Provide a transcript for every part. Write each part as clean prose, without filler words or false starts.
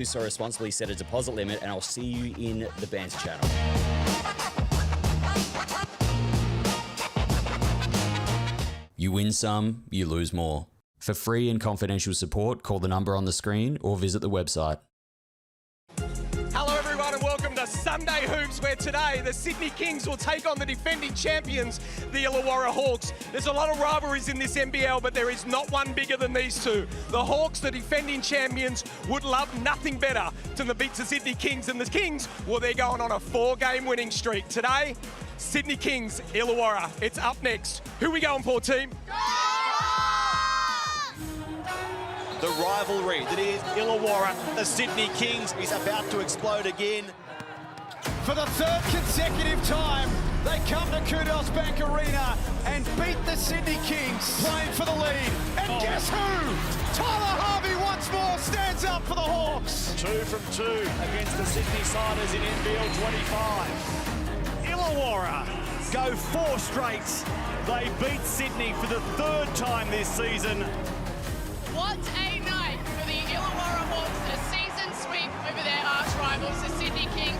Do so responsibly, set a deposit limit, and I'll see you in the Bands channel. You win some, you lose more. For free and confidential support, call the number on the screen or visit the website. Hello everyone and welcome to Sunday Hoops, where today the Sydney Kings will take on the defending champions, the Illawarra Hawks. There's a lot of rivalries in this NBL, but there is not one bigger than these two. The Hawks, the defending champions, would love nothing better than to beat the Sydney Kings, and the Kings, well, they're going on a 4-game winning streak. Today, Sydney Kings, Illawarra. It's up next. Who we going for, team? The rivalry that is Illawarra, the Sydney Kings, is about to explode again. For the third consecutive time, they come to Kudos Bank Arena and beat the Sydney Kings, playing for the lead. And guess who? Tyler Harvey once more stands up for the Hawks. 2 from 2 against the Sydney Siders in NBL25. Illawarra go 4 straights. They beat Sydney for the 3rd time this season. What a night for the Illawarra Hawks, a season sweep over their arch rivals, the Sydney Kings.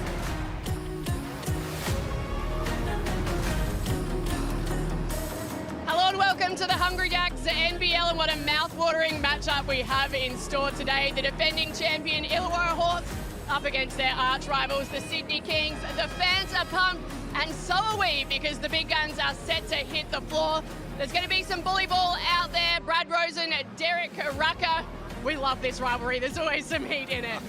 Hello and welcome to the Hungry Jacks NBL, and what a mouth-watering matchup we have in store today. The defending champion Illawarra Hawks up against their arch rivals, the Sydney Kings. The fans are pumped, and so are we, because the big guns are set to hit the floor. There's going to be some bully ball out there. Brad Rosen, Derek Rucker. We love this rivalry. There's always some heat in it.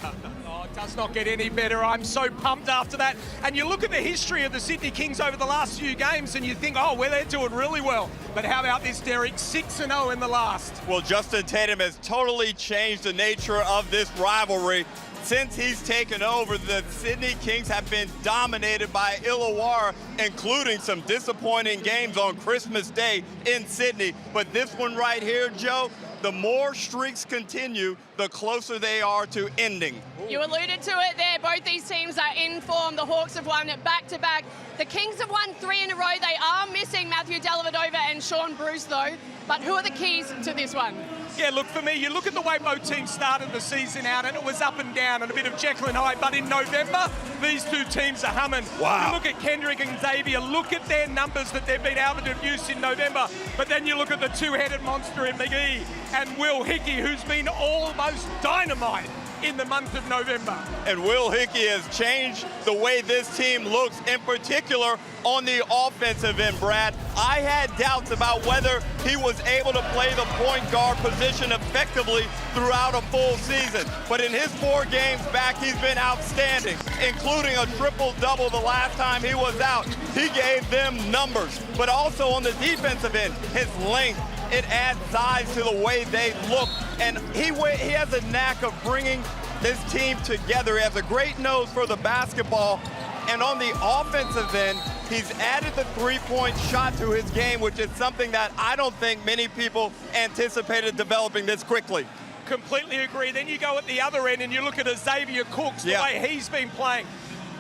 Oh, it does not get any better. I'm so pumped after that. And you look at the history of the Sydney Kings over the last few games and you think, oh, well, they're doing really well. But how about this, Derek? 6-0 in the last. Well, Justin Tatum has totally changed the nature of this rivalry. Since he's taken over, the Sydney Kings have been dominated by Illawarra, including some disappointing games on Christmas Day in Sydney. But this one right here, Joe, the more streaks continue, the closer they are to ending. You alluded to it there. Both these teams are in form. The Hawks have won back-to-back. The Kings have won 3 in a row. They are missing Matthew Dellavedova and Sean Bruce, though. But who are the keys to this one? Yeah, look, for me, you look at the way both teams started the season out, and it was up and down and a bit of Jekyll and Hyde. But in November, these two teams are humming. Wow. You look at Kendrick and Xavier, look at their numbers that they've been able to produce in November. But then you look at the two-headed monster in McGee and Will Hickey, who's been almost dynamite in the month of November. And Will Hickey has changed the way this team looks, in particular on the offensive end, Brad. I had doubts about whether he was able to play the point guard position effectively throughout a full season. But in his 4 games back, he's been outstanding, including a triple-double the last time he was out. He gave them numbers. But also on the defensive end, his length, it adds size to the way they look. And he has a knack of bringing this team together. He has a great nose for the basketball. And on the offensive end, he's added the 3-point shot to his game, which is something that I don't think many people anticipated developing this quickly. Completely agree. Then you go at the other end and you look at Xavier Cooks, the way he's been playing.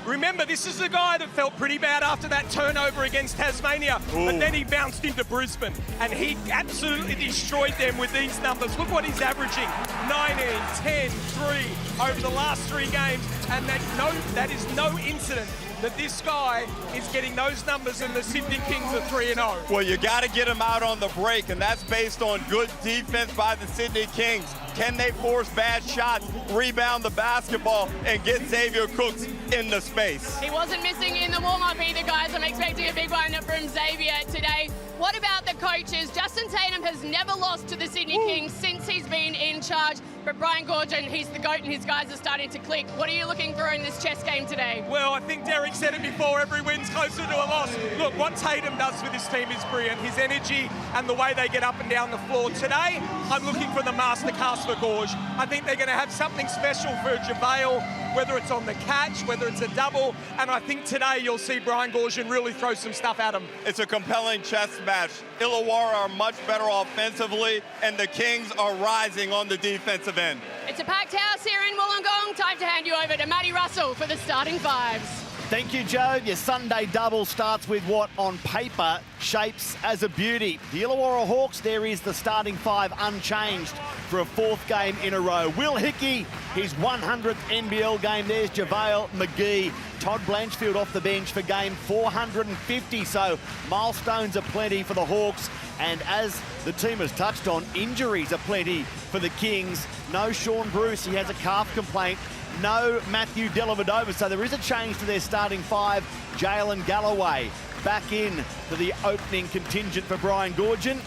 Remember, this is a guy that felt pretty bad after that turnover against Tasmania, but then he bounced into Brisbane, and he absolutely destroyed them with these numbers. Look what he's averaging, 19, 10, 3 over the last 3 games, and that is no incident that this guy is getting those numbers, and the Sydney Kings are 3-0. Well, you got to get him out on the break, and that's based on good defense by the Sydney Kings. Can they force bad shots, rebound the basketball, and get Xavier Cooks in the space? He wasn't missing in the warm-up either, guys. I'm expecting a big one from Xavier today. What about the coaches? Justin Tatum has never lost to the Sydney Kings since he's been in charge. But Brian Goorjian, he's the GOAT, and his guys are starting to click. What are you looking for in this chess game today? Well, I think Derek said it before, every win's closer to a loss. Look, what Tatum does with this team is brilliant. His energy and the way they get up and down the floor. Today, I'm looking for the masterclass for Gorge. I think they're going to have something special for JaVale, whether it's on the catch, whether it's a double, and I think today you'll see Brian Goorjian really throw some stuff at him. It's a compelling chess match. Illawarra are much better offensively, and the Kings are rising on the defensive end. It's a packed house here in Wollongong. Time to hand you over to Matty Russell for the starting 5s. Thank you, Joe. Your Sunday double starts with what on paper shapes as a beauty. The Illawarra Hawks, there is the starting five unchanged for a fourth game in a row. Will Hickey, his 100th NBL game. There's JaVale McGee. Todd Blanchfield off the bench for game 450. So milestones are plenty for the Hawks. And as the team has touched on, injuries are plenty for the Kings. No Sean Bruce, he has a calf complaint. No Matthew Dellavedova, so there is a change to their starting five. Jalen Galloway back in to the opening contingent for Brian Goorjian.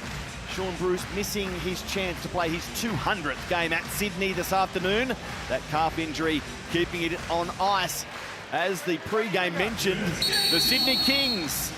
Sean Bruce missing his chance to play his 200th game at Sydney this afternoon. That calf injury keeping it on ice. As the pre-game mentioned, the Sydney Kings,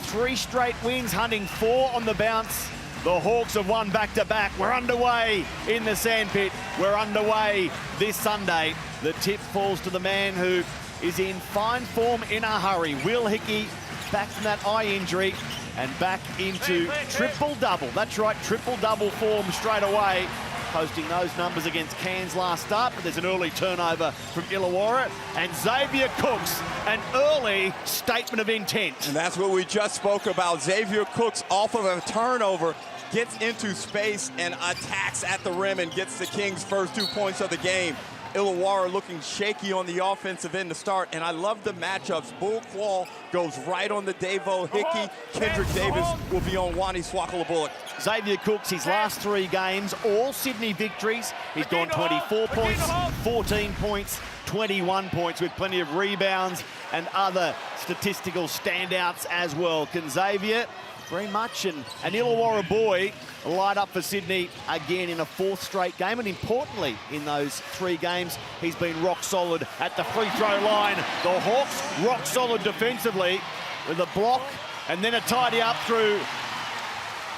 3 straight wins, hunting 4 on the bounce. The Hawks have won back-to-back. We're underway in the sandpit. We're underway this Sunday. The tip falls to the man who is in fine form in a hurry. Will Hickey, back from that eye injury and back into triple-double. That's right, triple-double form straight away. Posting those numbers against Cairns last start, but there's an early turnover from Illawarra. And Xavier Cooks, an early statement of intent. And that's what we just spoke about. Xavier Cooks off of a turnover, gets into space and attacks at the rim and gets the Kings' first 2 points of the game. Illawarra looking shaky on the offensive end to start, and I love the matchups. Bull Quall goes right on the Davo Hickey. Kendrick Davis will be on Wani Swakala-Bullock. Xavier Cooks, his last 3 games, all Sydney victories. He's gone 24 points, 14 points, 21 points with plenty of rebounds and other statistical standouts as well. Can Xavier, very much an Illawarra boy, light up for Sydney again in a 4th straight game, and importantly in those 3 games he's been rock solid at the free throw line. The Hawks rock solid defensively with a block and then a tidy up through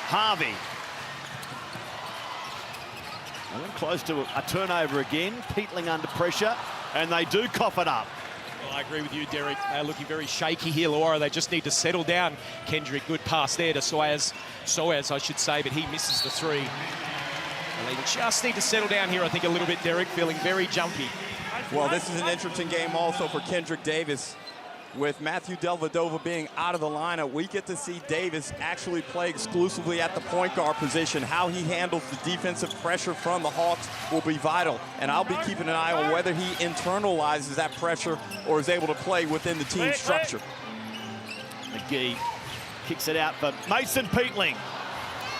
Harvey. And close to a turnover again. Peatling under pressure, and they do cough it up. I agree with you, Derek. They're looking very shaky here, Illawarra. They just need to settle down. Kendrick, good pass there to Soaz, I should say, but he misses the 3. And they just need to settle down here, I think, a little bit, Derek, feeling very jumpy. Well, this is an interesting game also for Kendrick Davis. With Matthew Dellavedova being out of the lineup, we get to see Davis actually play exclusively at the point guard position. How he handles the defensive pressure from the Hawks will be vital. And I'll be keeping an eye on whether he internalizes that pressure or is able to play within the team structure. McGee kicks it out for Mason Peatling.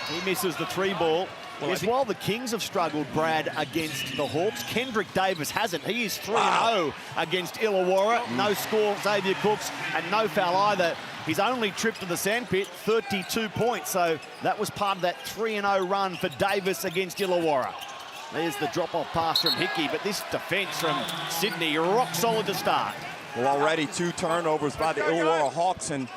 He misses the 3 ball. Well, while the Kings have struggled, Brad, against the Hawks, Kendrick Davis hasn't. He is 3-0 against Illawarra. No score, Xavier Cooks, and no foul either. His only trip to the sandpit, 32 points. So that was part of that 3-0 run for Davis against Illawarra. There's the drop-off pass from Hickey, but this defence from Sydney, rock solid to start. Well, already 2 turnovers by the Illawarra Hawks, and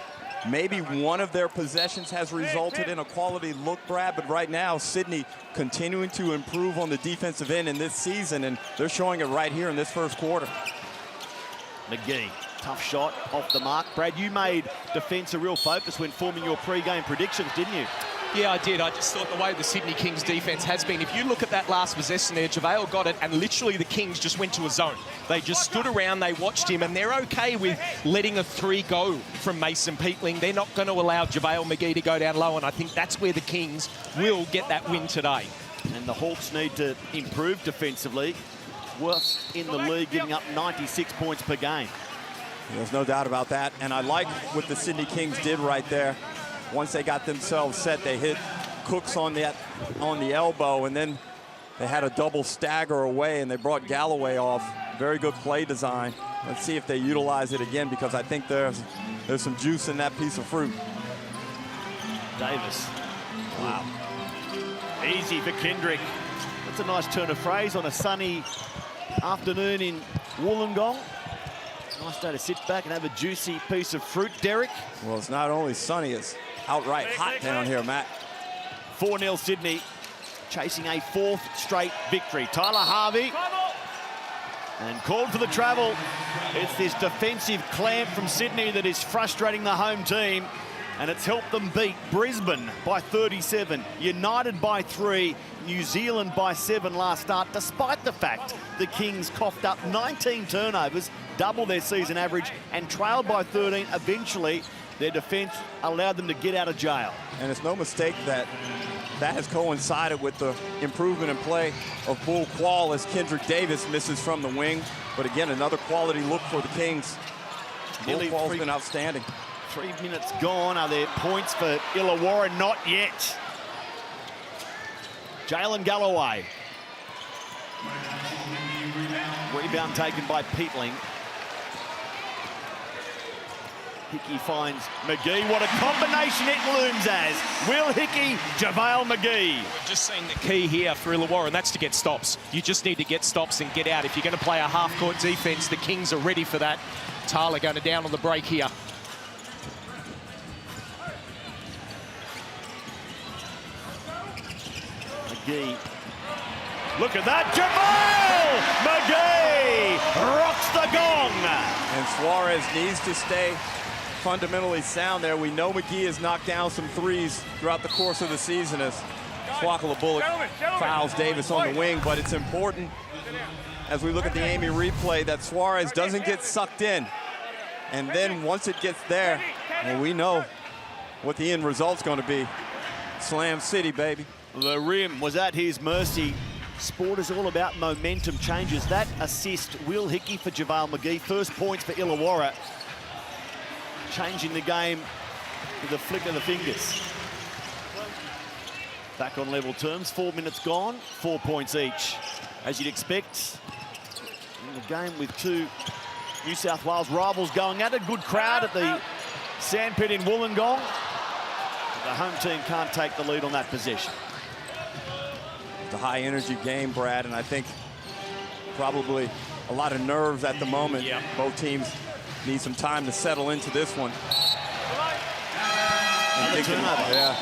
maybe one of their possessions has resulted in a quality look, Brad, but right now, Sydney continuing to improve on the defensive end in this season, and they're showing it right here in this first quarter. McGee, tough shot off the mark. Brad, you made defence a real focus when forming your pre-game predictions, didn't you? Yeah, I did. I just thought the way the Sydney Kings defence has been, if you look at that last possession there, JaVale got it, and literally the Kings just went to a zone. They just stood around, they watched him, and they're okay with letting a 3 go from Mason Peatling. They're not going to allow JaVale McGee to go down low, and I think that's where the Kings will get that win today. And the Hawks need to improve defensively. Worst in the league, giving up 96 points per game. There's no doubt about that, and I like what the Sydney Kings did right there. Once they got themselves set, they hit Cooks on the elbow, and then they had a double stagger away, and they brought Galloway off. Very good play design. Let's see if they utilize it again, because I think there's some juice in that piece of fruit. Davis. Wow. Easy for Kendrick. That's a nice turn of phrase on a sunny afternoon in Wollongong. Nice day to sit back and have a juicy piece of fruit, Derek. Well, it's not only sunny, it's outright hot down here, Matt. 4-0 Sydney, chasing a 4th straight victory. Tyler Harvey, and called for the travel. It's this defensive clamp from Sydney that is frustrating the home team. and it's helped them beat Brisbane by 37, United by 3, New Zealand by 7 last start, despite the fact the Kings coughed up 19 turnovers, double their season average, and trailed by 13. Eventually, their defence allowed them to get out of jail. And it's no mistake that has coincided with the improvement in play of Bull Quall as Kendrick Davis misses from the wing. But again, another quality look for the Kings. Bull Quall's been outstanding. 3 minutes gone. Are there points for Illawarra? Not yet. Jalen Galloway. Rebound taken by Peatling. Hickey finds McGee. What a combination it looms as. Will Hickey, JaVale McGee. Just seen the key here for Illawarra, and that's to get stops. You just need to get stops and get out. If you're going to play a half-court defence, the Kings are ready for that. Tyler going to down on the break here. McGee. Look at that. JaVale McGee rocks the gong. And Suarez needs to stay fundamentally sound there. We know McGee has knocked down some threes throughout the course of the season as Swakala Bullock fouls Davis on the wing, but it's important as we look at the Amy replay that Suarez doesn't get sucked in. And then once it gets there, well, we know what the end result's going to be. Slam City, baby. The rim was at his mercy. Sport is all about momentum changes. That assist, Will Hickey for JaVale McGee. First points for Illawarra. Changing the game with a flick of the fingers. Back on level terms, 4 minutes gone, 4 points each. As you'd expect, in the game with two New South Wales rivals going at it. Good crowd at the sandpit in Wollongong. The home team can't take the lead on that possession. It's a high-energy game, Brad, and I think probably a lot of nerves at the moment. Yeah. Both teams need some time to settle into this one.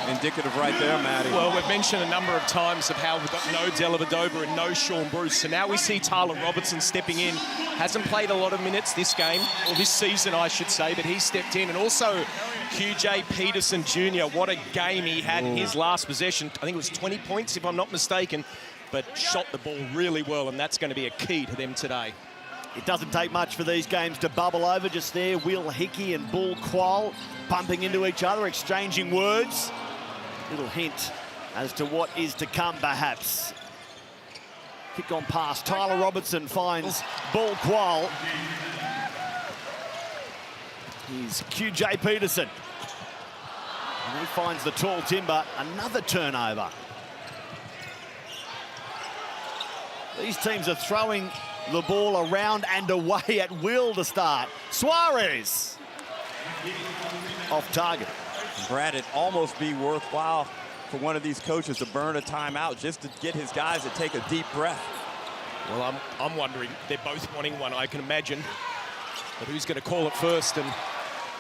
Indicative right there, Matty. Well, we've mentioned a number of times of how we've got no Dellavedova and no Sean Bruce. So now we see Tyler Robertson stepping in. Hasn't played a lot of minutes this game, or this season, I should say, but he stepped in. And also QJ Peterson Jr., what a game he had in his last possession. I think it was 20 points, if I'm not mistaken, but shot the ball really well, and that's going to be a key to them today. It doesn't take much for these games to bubble over. Just there, Will Hickey and Bull Quall bumping into each other, exchanging words. Little hint as to what is to come, perhaps. Kick on pass. Tyler Robertson finds Bull Quall. Here's QJ Peterson. And he finds the tall timber. Another turnover. These teams are throwing the ball around and away at will to start. Suarez off target. Brad, it'd almost be worthwhile for one of these coaches to burn a timeout just to get his guys to take a deep breath. Well, I'm wondering, they're both wanting one, I can imagine. But who's going to call it first? And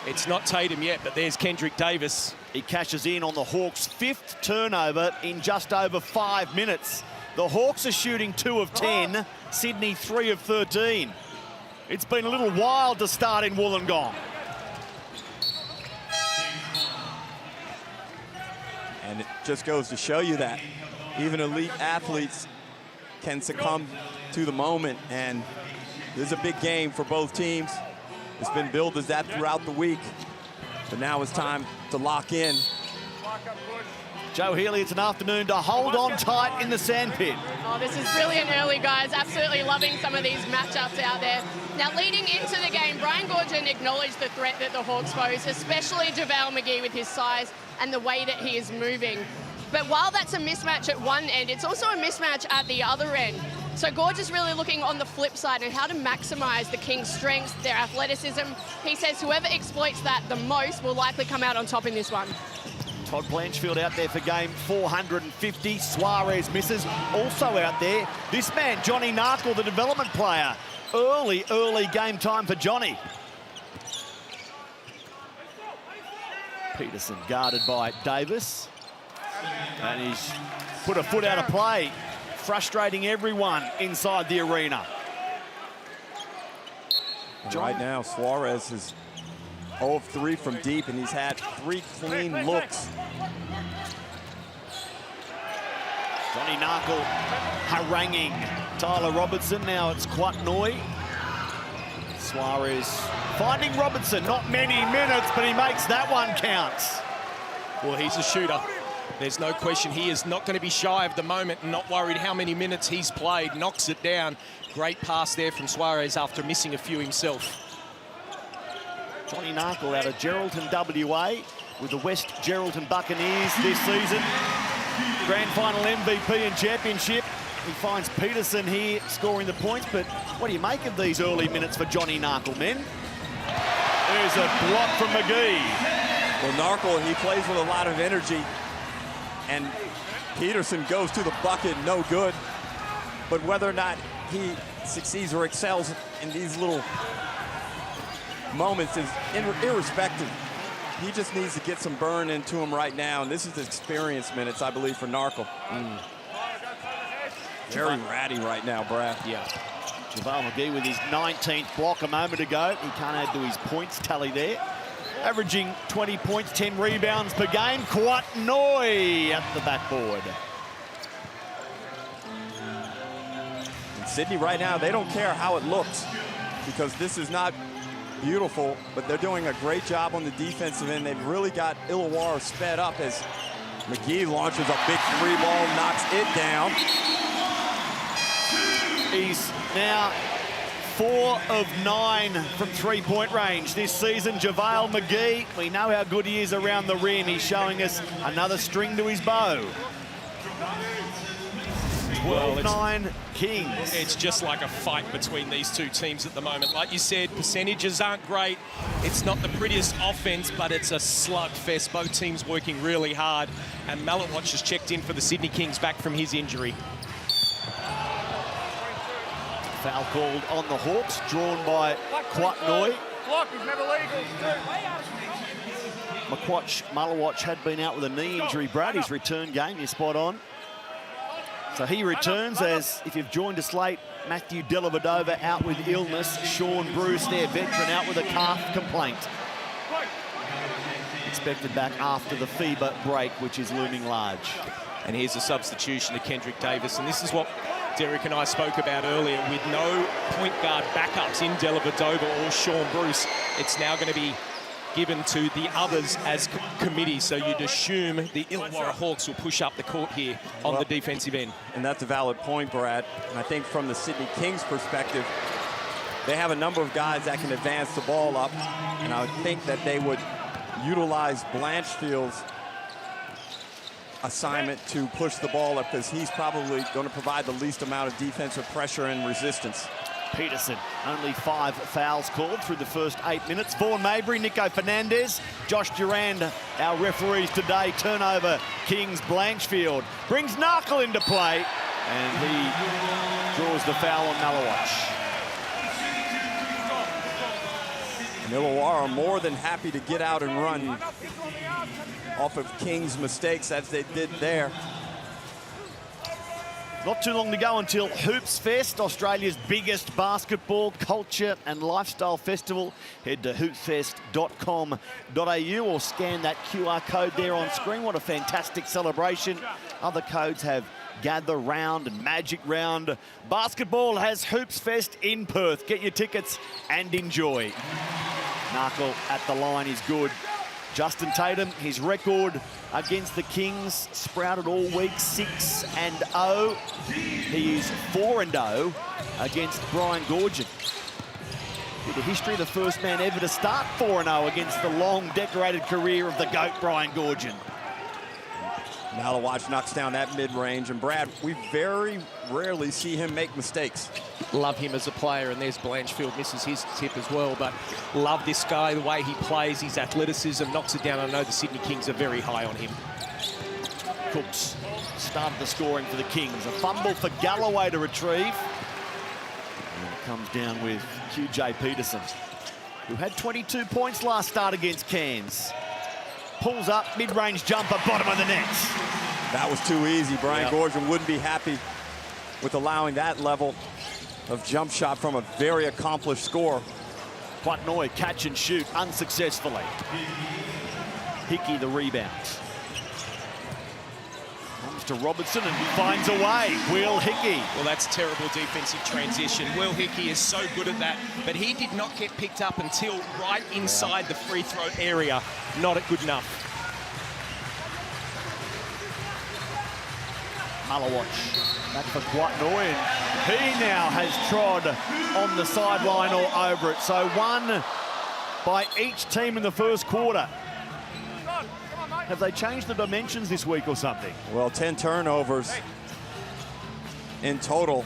it's not Tatum yet, but there's Kendrick Davis. He cashes in on the Hawks' 5th turnover in just over 5 minutes. The Hawks are shooting 2 of 10, Sydney 3 of 13. It's been a little wild to start in Wollongong. And it just goes to show you that even elite athletes can succumb to the moment. And this is a big game for both teams. It's been billed as that throughout the week. But now it's time to lock in. Joe Healy, it's an afternoon to hold on tight in the sandpit. Oh, this is brilliant early, guys. Absolutely loving some of these matchups out there. Now, leading into the game, Brian Goorjian acknowledged the threat that the Hawks pose, especially JaVale McGee with his size and the way that he is moving. But while that's a mismatch at one end, it's also a mismatch at the other end. So Gorge is really looking on the flip side and how to maximise the Kings' strengths, their athleticism. He says whoever exploits that the most will likely come out on top in this one. Todd Blanchfield out there for game 450. Suarez misses. Also out there, this man, Johnny Narkle, the development player. Early game time for Johnny. Peterson guarded by Davis. And he's put a foot out of play, frustrating everyone inside the arena. Right now, Suarez has 0 of 3 from deep, and he's had 3 clean looks. Johnny Narkle haranguing Tyler Robertson. Now it's Quatnoy. Suarez finding Robertson. Not many minutes, but he makes that one count. Well, he's a shooter. There's no question he is not going to be shy of the moment and not worried how many minutes he's played. Knocks it down. Great pass there from Suarez after missing a few himself. Johnny Narkle out of Geraldton, WA, with the West Geraldton Buccaneers this season. Grand final MVP and championship. He finds Peterson here scoring the points, but what do you make of these early minutes for Johnny Narkle, men? There's a block from McGee. Well, Narkle, he plays with a lot of energy, and Peterson goes to the bucket, no good. But whether or not he succeeds or excels in these little moments is irrespective. He just needs to get some burn into him right now, and this is the experience minutes, I believe, for Narkle. Very ratty right now, Brad. Yeah. JaVale McGee with his 19th block a moment ago. He can't add to his points tally there. Averaging 20 points, 10 rebounds per game. Quatnoy at the backboard. And Sydney right now, they don't care how it looks, because this is not beautiful, but they're doing a great job on the defensive end. They've really got Illawarra sped up as McGee launches a big 3-ball, knocks it down. He's now 4 of 9 from three-point range this season. JaVale McGee, we know how good he is around the rim. He's showing us another string to his bow. 12-9 Kings. It's just like a fight between these two teams at the moment. Like you said, percentages aren't great. It's not the prettiest offense, but it's a slugfest. Both teams working really hard. And Malawatch has checked in for the Sydney Kings back from his injury. Foul called on the Hawks, drawn by Quatnoy. Malawatch had been out with a knee injury, Brad. His return game, you're spot on. So he returns, as if you've joined us late, Matthew Dellavedova out with illness. Sean Bruce, their veteran, out with a calf complaint. Expected back after the FIBA break, which is looming large. And here's a substitution to Kendrick Davis. And this is what Derek and I spoke about earlier. With no point guard backups in Dellavedova or Sean Bruce, it's now going to be given to the others as committee. So you'd assume the Illawarra Hawks will push up the court here on the defensive end. And that's a valid point, Brad. And I think from the Sydney Kings perspective, they have a number of guys that can advance the ball up. And I would think that they would utilize Blanchfield's assignment to push the ball up, because he's probably going to provide the least amount of defensive pressure and resistance. Peterson, only 5 fouls called through the first 8 minutes. Vaughan Mabry, Nico Fernandez, Josh Durand, our referees today. Turnover, Kings. Blanchfield brings Narkle into play, and he draws the foul on Malawatch. And Illawarra are more than happy to get out and run off of Kings' mistakes, as they did there. Not too long to go until Hoops Fest, Australia's biggest basketball, culture and lifestyle festival. Head to hoopsfest.com.au or scan that QR code there on screen. What a fantastic celebration. Other codes have Gather Round and Magic Round. Basketball has Hoops Fest in Perth. Get your tickets and enjoy. Narkle at the line is good. Justin Tatum, his record against the Kings sprouted all week, 6-0. He is 4-0 against Brian Goorjian. With the history of the first man ever to start 4-0 against the long decorated career of the GOAT, Brian Goorjian. Malawatch knocks down that mid-range, and Brad, we very rarely see him make mistakes. Love him as a player, and there's Blanchfield, misses his tip as well, but love this guy, the way he plays, his athleticism, knocks it down. I know the Sydney Kings are very high on him. Cooks started the scoring for the Kings. A fumble for Galloway to retrieve. And it comes down with QJ Peterson, who had 22 points last start against Cairns. Pulls up, mid-range jumper, bottom of the net. That was too easy. Brian Goorjian wouldn't be happy with allowing that level of jump shot from a very accomplished scorer. Quatnoy catch and shoot unsuccessfully. Hickey the rebound. Comes to Robertson and he finds a way. Will Hickey. Well, that's terrible defensive transition. Will Hickey is so good at that, but he did not get picked up until right inside the free throw area. Not good enough. Malawatch back for Quatnoy, and he now has trod on the sideline or over it. So one by each team in the first quarter. Have they changed the dimensions this week or something? Well, 10 turnovers in total.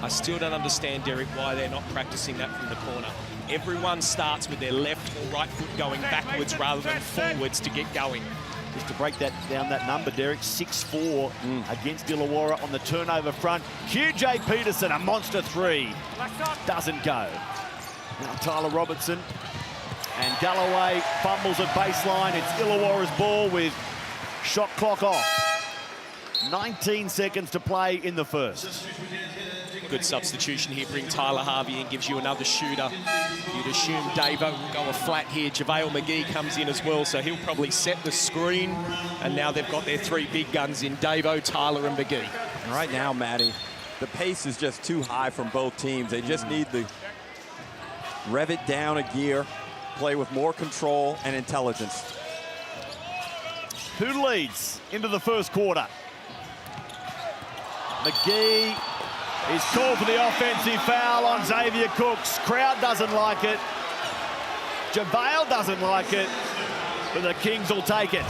I still don't understand, Derek, why they're not practicing that from the corner. Everyone starts with their left or right foot going backwards rather than forwards to get going. Just to break that down, that number, Derek, 6'4" against Illawarra on the turnover front. QJ Peterson, a monster three. Doesn't go. Now Tyler Robertson. And Galloway fumbles at baseline. It's Illawarra's ball with shot clock off. 19 seconds to play in the first. Good substitution here. Bring Tyler Harvey in, gives you another shooter. You'd assume Davo will go a flat here. JaVale McGee comes in as well, so he'll probably set the screen. And now they've got their three big guns in Davo, Tyler, and McGee. Right now, Matty, the pace is just too high from both teams. They just need to rev it down a gear, play with more control and intelligence. Who leads into the first quarter? McGee is called for the offensive foul on Xavier Cooks. Crowd doesn't like it. JaVale doesn't like it, but the Kings will take it.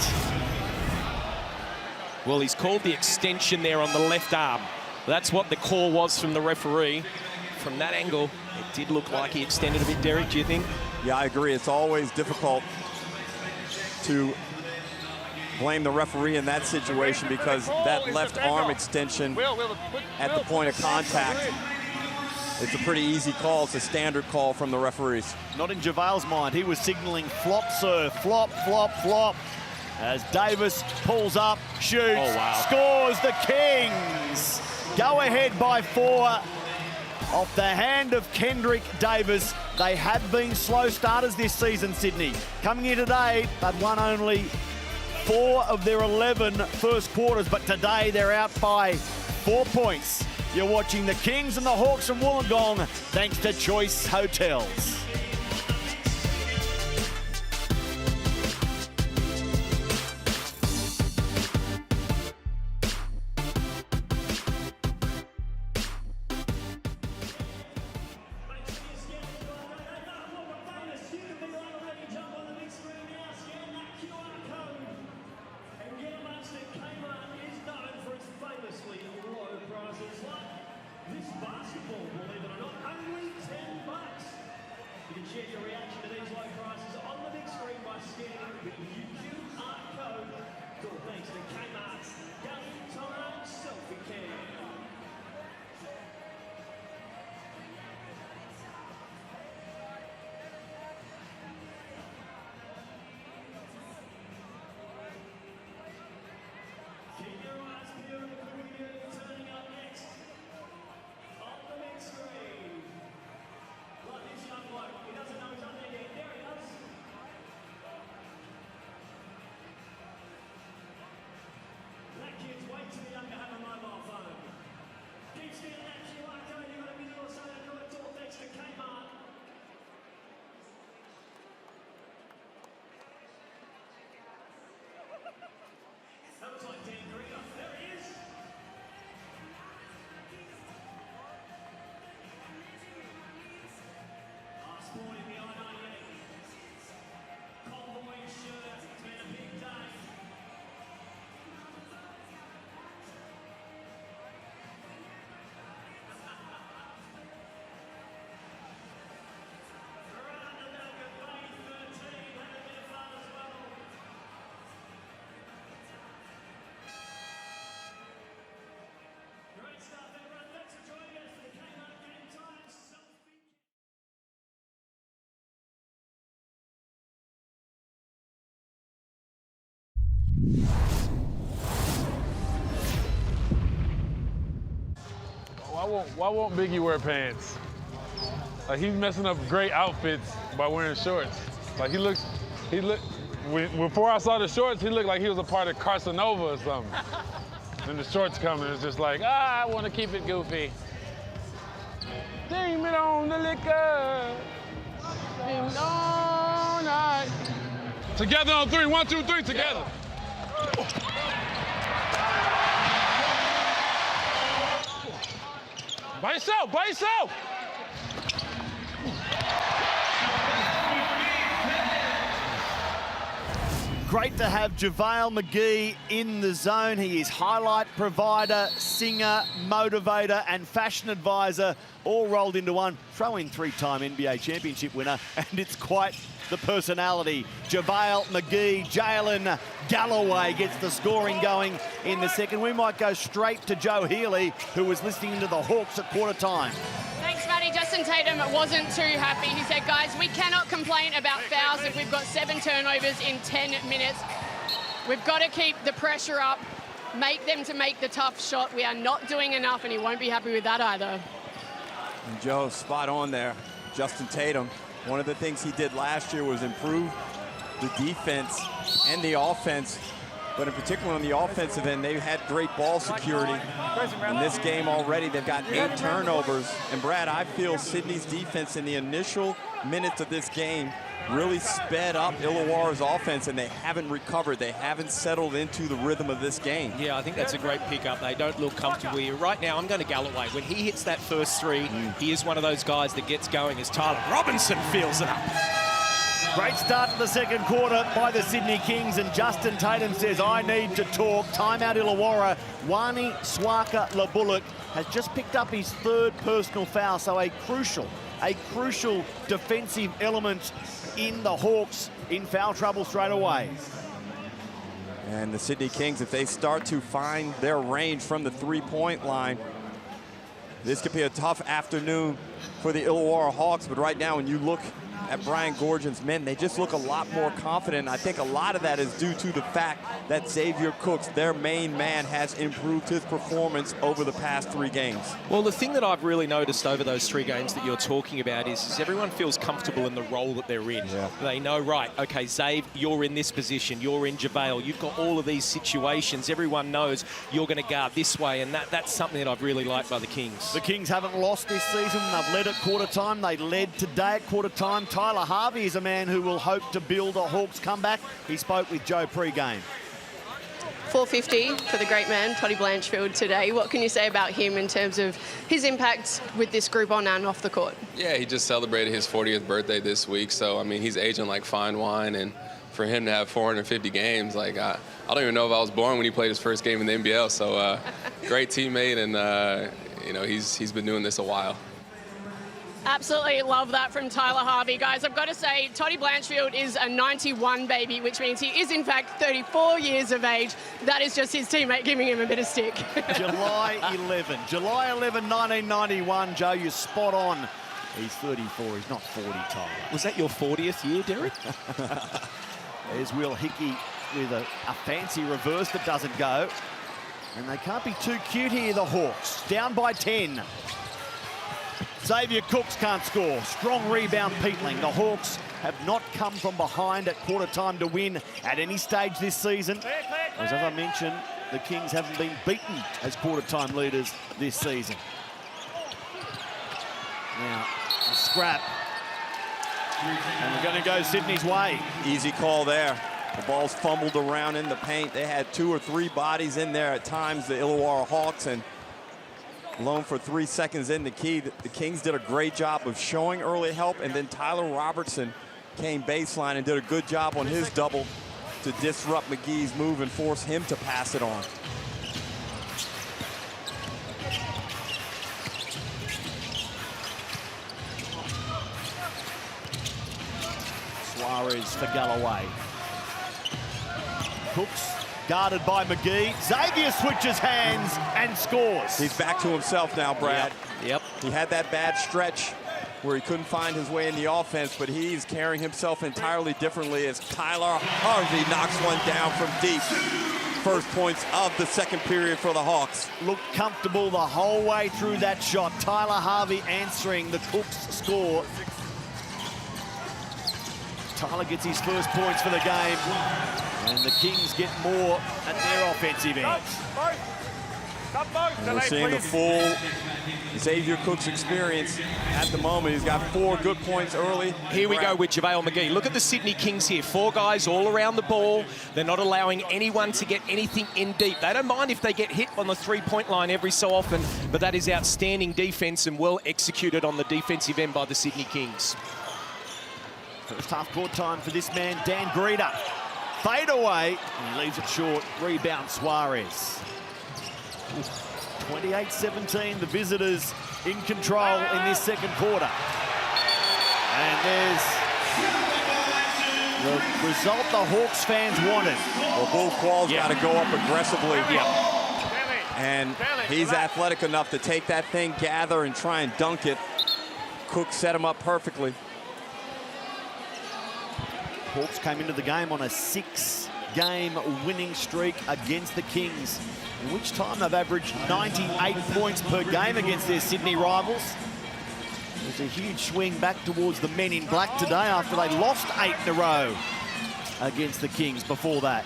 Well, he's called the extension there on the left arm. That's what the call was from the referee. From that angle, it did look like he extended a bit, Derek, do you think? Yeah, I agree. It's always difficult to blame the referee in that situation because that left arm extension at the point of contact, it's a pretty easy call. It's a standard call from the referees. Not in JaVale's mind. He was signaling flop, sir. Flop, flop, flop. As Davis pulls up, shoots, scores. The Kings go ahead by 4 off the hand of Kendrick Davis. They have been slow starters this season, Sydney. Coming in today, they've won only 4 of their 11 first quarters, but today they're out by 4 points. You're watching the Kings and the Hawks from Wollongong, thanks to Choice Hotels. Why won't Biggie wear pants? Like, he's messing up great outfits by wearing shorts. Like, before I saw the shorts, he looked like he was a part of Carcinova or something. And the shorts coming, it's just like, I want to keep it goofy. Demon on the liquor. Demon all night. Together on 3, 1, 2, 3, together. By yourself, by yourself. Great to have JaVale McGee in the zone. He is highlight provider, singer, motivator, and fashion advisor, all rolled into one. Throw in 3-time NBA championship winner, and it's quite the personality. JaVale McGee, Jalen Galloway gets the scoring going in the second. We might go straight to Joe Healy, who was listening to the Hawks at quarter time. Thanks, Matty. Justin Tatum wasn't too happy. He said, guys, we cannot complain about fouls if we've got 7 turnovers in 10 minutes. We've got to keep the pressure up, make them to make the tough shot. We are not doing enough, and he won't be happy with that either. And Joe, spot on there. Justin Tatum, one of the things he did last year was improve the defense and the offense. But in particular on the offensive end, they've had great ball security. In this game already, they've got 8 turnovers. And Brad, I feel Sydney's defense in the initial minutes of this game really sped up Illawarra's offense, and they haven't recovered. They haven't settled into the rhythm of this game. Yeah, I think that's a great pickup. They don't look comfortable here. Right now, I'm going to Galloway. When he hits that first 3, he is one of those guys that gets going as Tyler Robinson feels it up. Great start to the second quarter by the Sydney Kings, and Justin Tatum says, I need to talk. Timeout Illawarra. Wani Swaka Labullock has just picked up his 3rd personal foul, so a crucial defensive element in the Hawks in foul trouble straight away. And the Sydney Kings, if they start to find their range from the 3-point line, this could be a tough afternoon for the Illawarra Hawks. But right now, when you look at Brian Goorjian's men, they just look a lot more confident. I think a lot of that is due to the fact that Xavier Cooks, their main man, has improved his performance over the past 3 games. Well, the thing that I've really noticed over those 3 games that you're talking about is everyone feels comfortable in the role that they're in. Yeah. They know, right, okay, Xav, you're in this position, you're in JaVale, you've got all of these situations. Everyone knows you're going to guard this way, and that's something that I've really liked by the Kings. The Kings haven't lost this season. They've led at quarter time. They led today at quarter time. Tyler Harvey is a man who will hope to build a Hawks comeback. He spoke with Joe pre-game. 450 for the great man, Toddy Blanchfield, today. What can you say about him in terms of his impact with this group on and off the court? Yeah, he just celebrated his 40th birthday this week, so, I mean, he's aging like fine wine, and for him to have 450 games, like, I don't even know if I was born when he played his first game in the NBL, so great teammate, and, you know, he's been doing this a while. Absolutely love that from Tyler Harvey. Guys, I've got to say, Toddy Blanchfield is a 91 baby, which means he is, in fact, 34 years of age. That is just his teammate giving him a bit of stick. July 11, 1991, Joe, you're spot on. He's 34, he's not 40, Tyler. Was that your 40th year, Derek? There's Will Hickey with a fancy reverse that doesn't go. And they can't be too cute here, the Hawks. Down by 10. Xavier Cooks can't score. Strong rebound, Peatling. The Hawks have not come from behind at quarter time to win at any stage this season. As I mentioned, the Kings haven't been beaten as quarter time leaders this season. Now, a scrap. And we're going to go Sydney's way. Easy call there. The ball's fumbled around in the paint. They had 2 or 3 bodies in there at times, the Illawarra Hawks, and alone for 3 seconds in the key. The Kings did a great job of showing early help, and then Tyler Robertson came baseline and did a good job on his double to disrupt McGee's move and force him to pass it on. Suarez for Galloway. Cooks guarded by McGee. Xavier switches hands and scores. He's back to himself now, Brad. Yep. He had that bad stretch where he couldn't find his way in the offense, but he's carrying himself entirely differently as Tyler Harvey knocks one down from deep. first points of the second period for the Hawks. Looked comfortable the whole way through that shot. Tyler Harvey answering the Cooks score. Tyler gets his first points for the game, and the Kings get more at their offensive end. And we're seeing the full Xavier Cooks experience at the moment. He's got 4 good points early. Here we go with JaVale McGee. Look at the Sydney Kings here. 4 guys all around the ball. They're not allowing anyone to get anything in deep. They don't mind if they get hit on the three-point line every so often, but that is outstanding defense and well executed on the defensive end by the Sydney Kings. First half court time for this man, Dan Greeder. Fade away, and he leaves it short. Rebound, Suarez. 28-17, the visitors in control in this second quarter. And there's the result the Hawks fans wanted. Well, Bull Quall's got to go up aggressively. And he's athletic enough to take that thing, gather, and try and dunk it. Cook set him up perfectly. Hawks came into the game on a 6-game winning streak against the Kings, in which time they've averaged 98 points per game against their Sydney rivals. There's a huge swing back towards the men in black today after they lost 8 in a row against the Kings before that.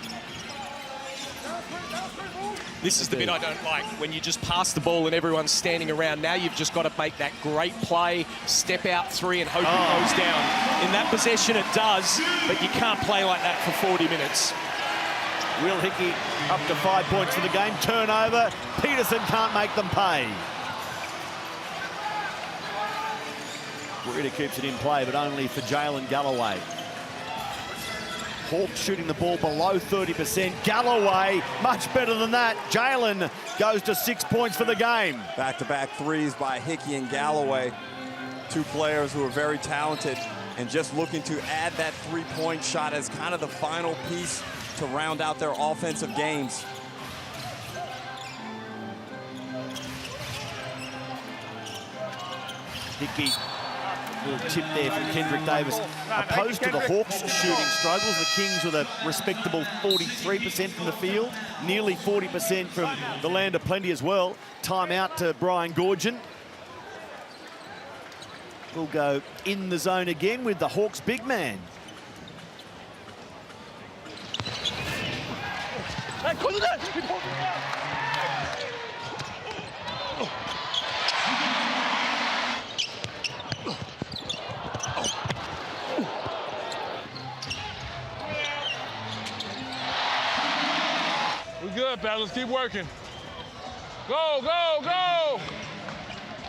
This is the bit I don't like, when you just pass the ball and everyone's standing around. Now you've just got to make that great play, step out 3 and hope it goes down. In that possession it does, but you can't play like that for 40 minutes. Will Hickey up to 5 points for the game. Turnover. Peterson can't make them pay. Greeder keeps it in play, but only for Jalen Galloway. Hawks shooting the ball below 30%. Galloway, much better than that. Jalen goes to 6 points for the game. Back-to-back threes by Hickey and Galloway. 2 players who are very talented and just looking to add that 3-point shot as kind of the final piece to round out their offensive games. Hickey, little tip there from Kendrick Davis. Opposed to the Hawks' shooting struggles, the Kings with a respectable 43% from the field, nearly 40% from the land of plenty as well. Timeout to Brian Goorjian. We'll go in the zone again with the Hawks' big man. We good, pal. Let's keep working. Go, go, go!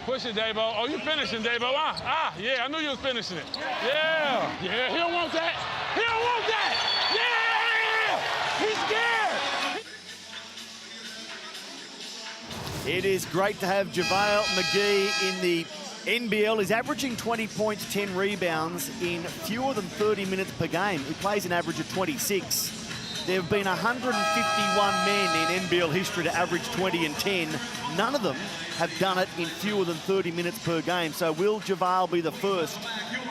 Push it, Davo. Oh, you finishing, Davo, huh? Yeah, I knew you was finishing it. Yeah, he don't want that. He don't want that! Yeah! He's scared! It is great to have JaVale McGee in the NBL. He's averaging 20 points, 10 rebounds in fewer than 30 minutes per game. He plays an average of 26. There have been 151 men in NBL history to average 20 and 10. None of them have done it in fewer than 30 minutes per game. So will JaVale be the first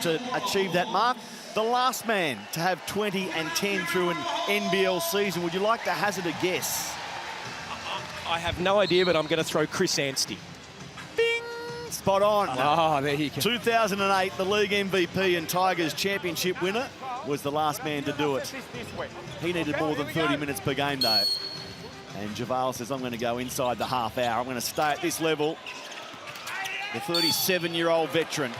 to achieve that mark? The last man to have 20 and 10 through an NBL season. Would you like to hazard a guess? I have no idea, but I'm going to throw Chris Anstey. Bing! Spot on. Oh, there you go. 2008, the league MVP and Tigers championship winner was the last man to do it. He needed more than 30 minutes per game, though. And JaVale says, I'm going to go inside the half hour. I'm going to stay at this level. The 37-year-old veteran,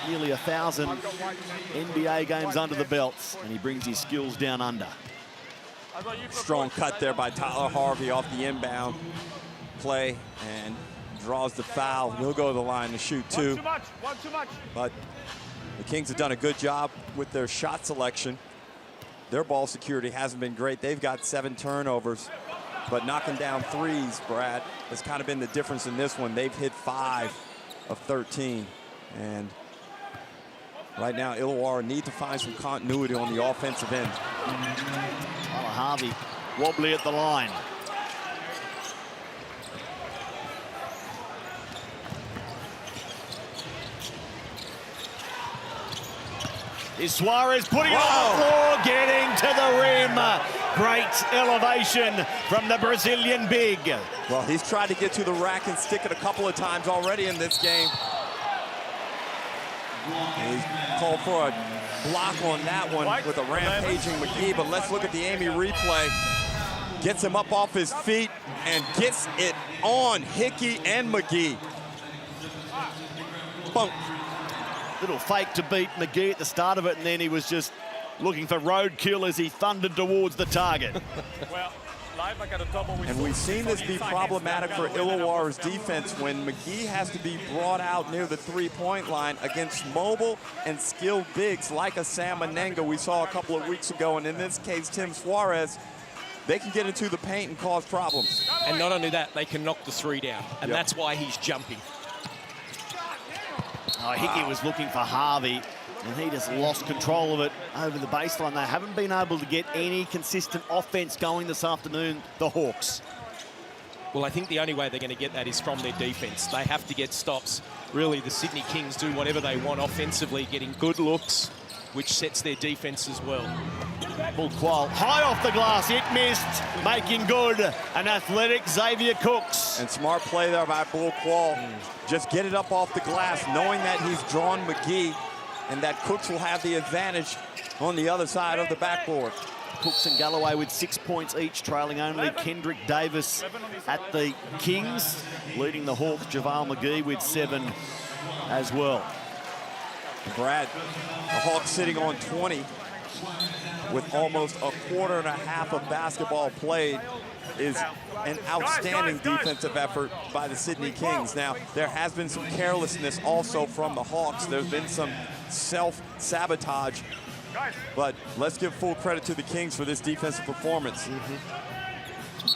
nearly 1,000 NBA games under the belts, and he brings his skills down under. Strong cut there by Tyler Harvey off the inbound play and draws the foul. He'll go to the line to shoot 2. But the Kings have done a good job with their shot selection. Their ball security hasn't been great. They've got 7 turnovers, but knocking down threes, Brad, has kind of been the difference in this one. They've hit 5 of 13. And right now, Illawarra need to find some continuity on the offensive end. Tyler Harvey wobbly at the line. Is Suarez putting it on the floor, getting to the rim. Great elevation from the Brazilian big. Well, he's tried to get to the rack and stick it a couple of times already in this game. And he's called for a block on that one with a rampaging McGee, but let's look at the Amy replay. Gets him up off his feet and gets it on Hickey and McGee. Bunk. Little fake to beat McGee at the start of it, and then he was just looking for roadkill as he thundered towards the target. And we've seen this be problematic for Illawarra's defense when McGee has to be brought out near the three-point line against mobile and skilled bigs like a Sam Anenga we saw a couple of weeks ago, and in this case, Tim Suarez. They can get into the paint and cause problems. And not only that, they can knock the three down, and that's why he's jumping. Oh, Hickey was looking for Harvey, and he just lost control of it over the baseline. They haven't been able to get any consistent offense going this afternoon, the Hawks. Well, I think the only way they're going to get that is from their defense. They have to get stops. Really, the Sydney Kings do whatever they want offensively, getting good looks, which sets their defense as well. Qual high off the glass, it missed, making good an athletic Xavier Cooks. And smart play there by Bull Qual. Just get it up off the glass, knowing that he's drawn McGee and that Cooks will have the advantage on the other side of the backboard. Cooks and Galloway with 6 points each, trailing only Kendrick Davis at the Kings, leading the Hawks, JaVale McGee with 7 as well. Brad, the Hawks sitting on 20 with almost a quarter and a half of basketball played is an outstanding defensive effort by the Sydney Kings. Now, there has been some carelessness also from the Hawks. There's been some self-sabotage, but let's give full credit to the Kings for this defensive performance.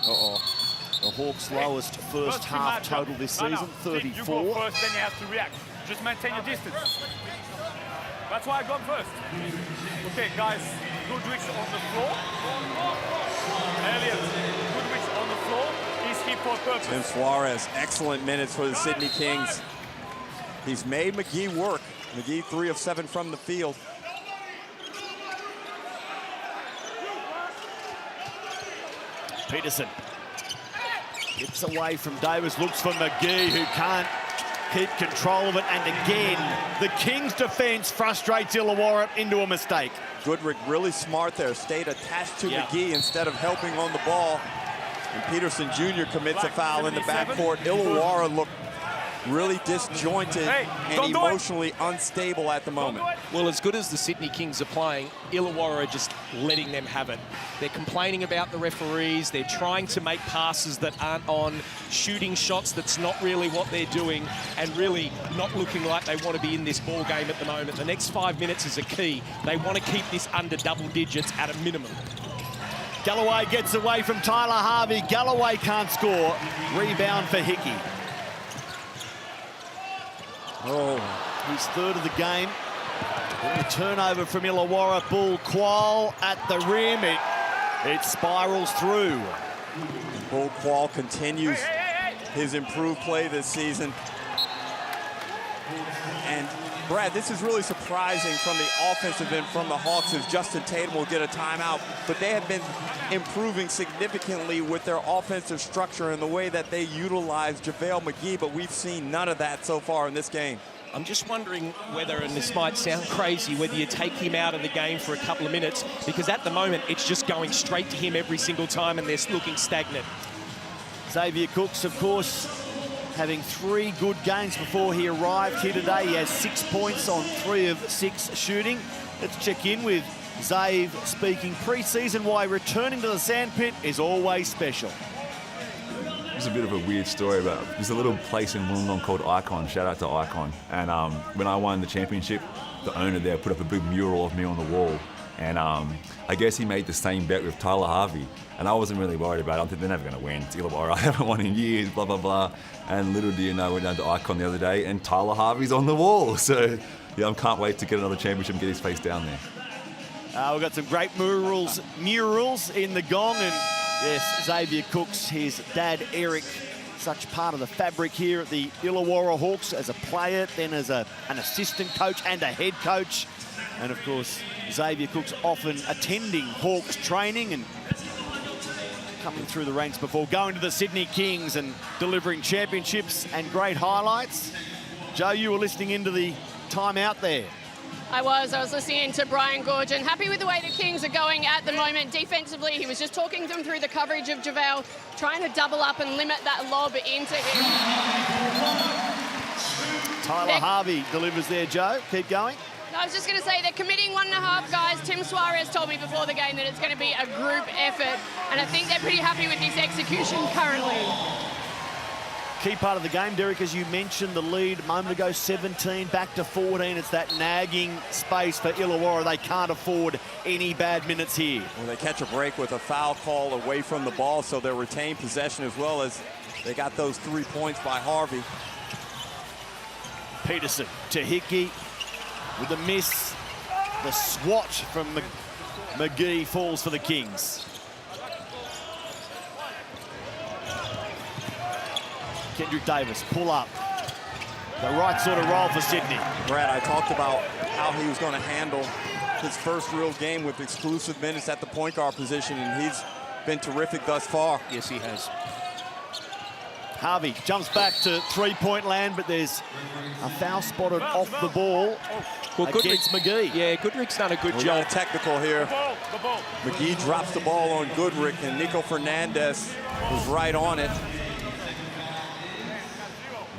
Uh-oh. The Hawks' lowest first half total this season, 34. You go first, then you have to react. Just maintain your distance. That's why I got first. Okay, guys, Goodrich on the floor. Elliott, Goodrich on the floor. He's here for purpose. Tim Suarez, excellent minutes for the Sydney Kings. He's made McGee work. McGee 3 of 7 from the field. Peterson gets away from Davis, looks for McGee, who can't keep control of it, and again, the Kings' defense frustrates Illawarra into a mistake. Goodrich really smart there, stayed attached to McGee instead of helping on the ball. And Peterson Jr. commits a foul in the backcourt. Illawarra looked really disjointed and emotionally unstable at the moment. Well, as good as the Sydney Kings are playing, Illawarra are just letting them have it. They're complaining about the referees. They're trying to make passes that aren't on, shooting shots that's not really what they're doing, and really not looking like they want to be in this ball game at the moment. The next 5 minutes is a key. They want to keep this under double digits at a minimum. Galloway gets away from Tyler Harvey. Galloway can't score. Rebound for Hickey. Oh, his third of the game. A turnover from Illawarra. Bull Qual at the rim. It spirals through. Bull Qual continues his improved play this season. And Brad, this is really surprising from the offensive end from the Hawks, as Justin Tatum will get a timeout, but they have been improving significantly with their offensive structure and the way that they utilize JaVale McGee, but we've seen none of that so far in this game. I'm just wondering whether, and this might sound crazy, whether you take him out of the game for a couple of minutes, because at the moment it's just going straight to him every single time and they're looking stagnant. Xavier Cooks, of course, having 3 good games before he arrived here today. He has 6 points on 3 of 6 shooting. Let's check in with Zave, speaking pre-season why returning to the sandpit is always special. It's a bit of a weird story, but there's a little place in Wollongong called Icon. Shout out to Icon. And when I won the championship, the owner there put up a big mural of me on the wall. And I guess he made the same bet with Tyler Harvey. And I wasn't really worried about it. I think they're never going to win. It's Illawarra. I haven't won in years, blah, blah, blah. And little do you know, I went down to Icon the other day and Tyler Harvey's on the wall. So, yeah, I can't wait to get another championship and get his face down there. We've got some great murals in the gong. And yes, Xavier Cooks, his dad, Eric, such part of the fabric here at the Illawarra Hawks as a player, then as an assistant coach and a head coach. And, of course, Xavier Cooks often attending Hawks training and coming through the ranks before going to the Sydney Kings and delivering championships and great highlights. Joe, you were listening into the timeout there. I was listening to Brian Goorjian. Happy with the way the Kings are going at the moment. Defensively, he was just talking them through the coverage of JaVale, trying to double up and limit that lob into him. Tyler Harvey delivers there, Joe. Keep going. I was just going to say they're committing 1.5 guys. Tim Suarez told me before the game that it's going to be a group effort, and I think they're pretty happy with this execution currently. Key part of the game, Derek, as you mentioned, the lead a moment ago, 17, back to 14. It's that nagging space for Illawarra. They can't afford any bad minutes here. Well, they catch a break with a foul call away from the ball, so they'll retain possession as well as they got those 3 points by Harvey. Peterson to Hickey with a miss. The swat from McGee falls for the Kings. Kendrick Davis, pull up. The right sort of roll for Sydney. Brad, I talked about how he was going to handle his first real game with exclusive minutes at the point guard position, and he's been terrific thus far. Yes, he has. Harvey jumps back to three-point land, but there's a foul spotted off the ball against McGee. Yeah, Goodrick's done a good job. job. Technical here. McGee drops the ball on Goodrick, and Nico Fernandez was right on it.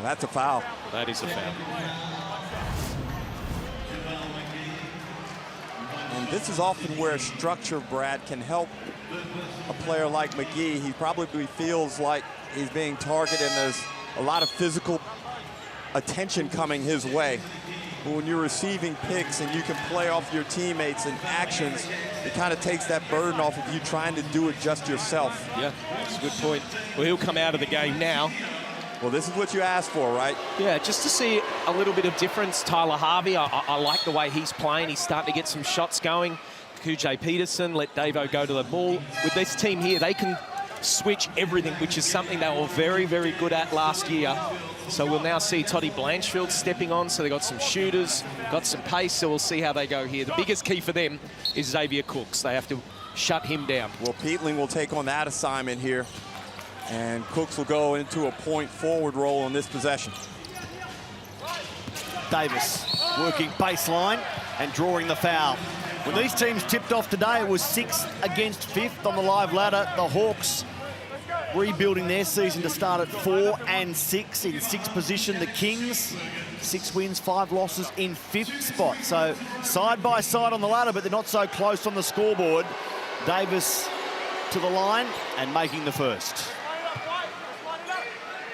That's a foul. That is a foul. And this is often where structure, Brad, can help a player like McGee. He probably feels like he's being targeted and there's a lot of physical attention coming his way. But when you're receiving picks and you can play off your teammates and actions, it kind of takes that burden off of you trying to do it just yourself. Yeah, that's a good point. Well, he'll come out of the game now. Well, this is what you asked for, right? Yeah, just to see a little bit of difference. Tyler Harvey, I like the way he's playing. He's starting to get some shots going. QJ Peterson, let Davo go to the ball. With this team here, they can switch everything, which is something they were very, very good at last year. So we'll now see Toddy Blanchfield stepping on. So they've got some shooters, got some pace, so we'll see how they go here. The biggest key for them is Xavier Cooks. They have to shut him down. Well, Peatling will take on that assignment here. And Cooks will go into a point forward role on this possession. Davis working baseline and drawing the foul. When these teams tipped off today, it was 6th against 5th on the live ladder. The Hawks rebuilding their season to start at 4 and 6 in 6th position. The Kings, 6 wins, 5 losses in 5th spot. So side by side on the ladder, but they're not so close on the scoreboard. Davis to the line and making the first.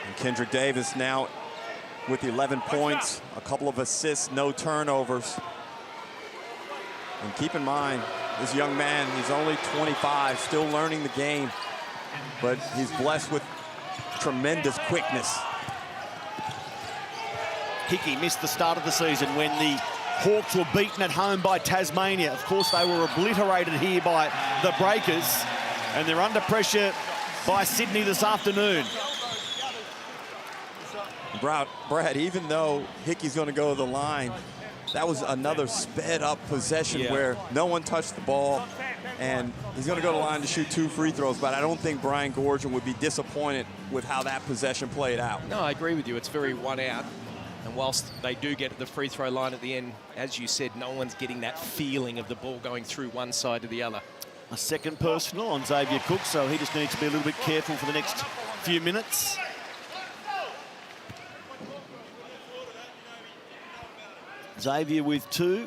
And Kendrick Davis now with 11 points, a couple of assists, no turnovers. And keep in mind, this young man, he's only 25, still learning the game, but he's blessed with tremendous quickness. Hickey missed the start of the season when the Hawks were beaten at home by Tasmania. Of course, they were obliterated here by the Breakers, and they're under pressure by Sydney this afternoon. Brad, even though Hickey's going to go to the line, that was another sped-up possession where no one touched the ball, and he's going to go to the line to shoot 2 free throws, but I don't think Brian Goorjian would be disappointed with how that possession played out. No, I agree with you. It's very one out. And whilst they do get to the free throw line at the end, as you said, no one's getting that feeling of the ball going through one side to the other. A second personal on Xavier Cooks, so he just needs to be a little bit careful for the next few minutes. Xavier with 2,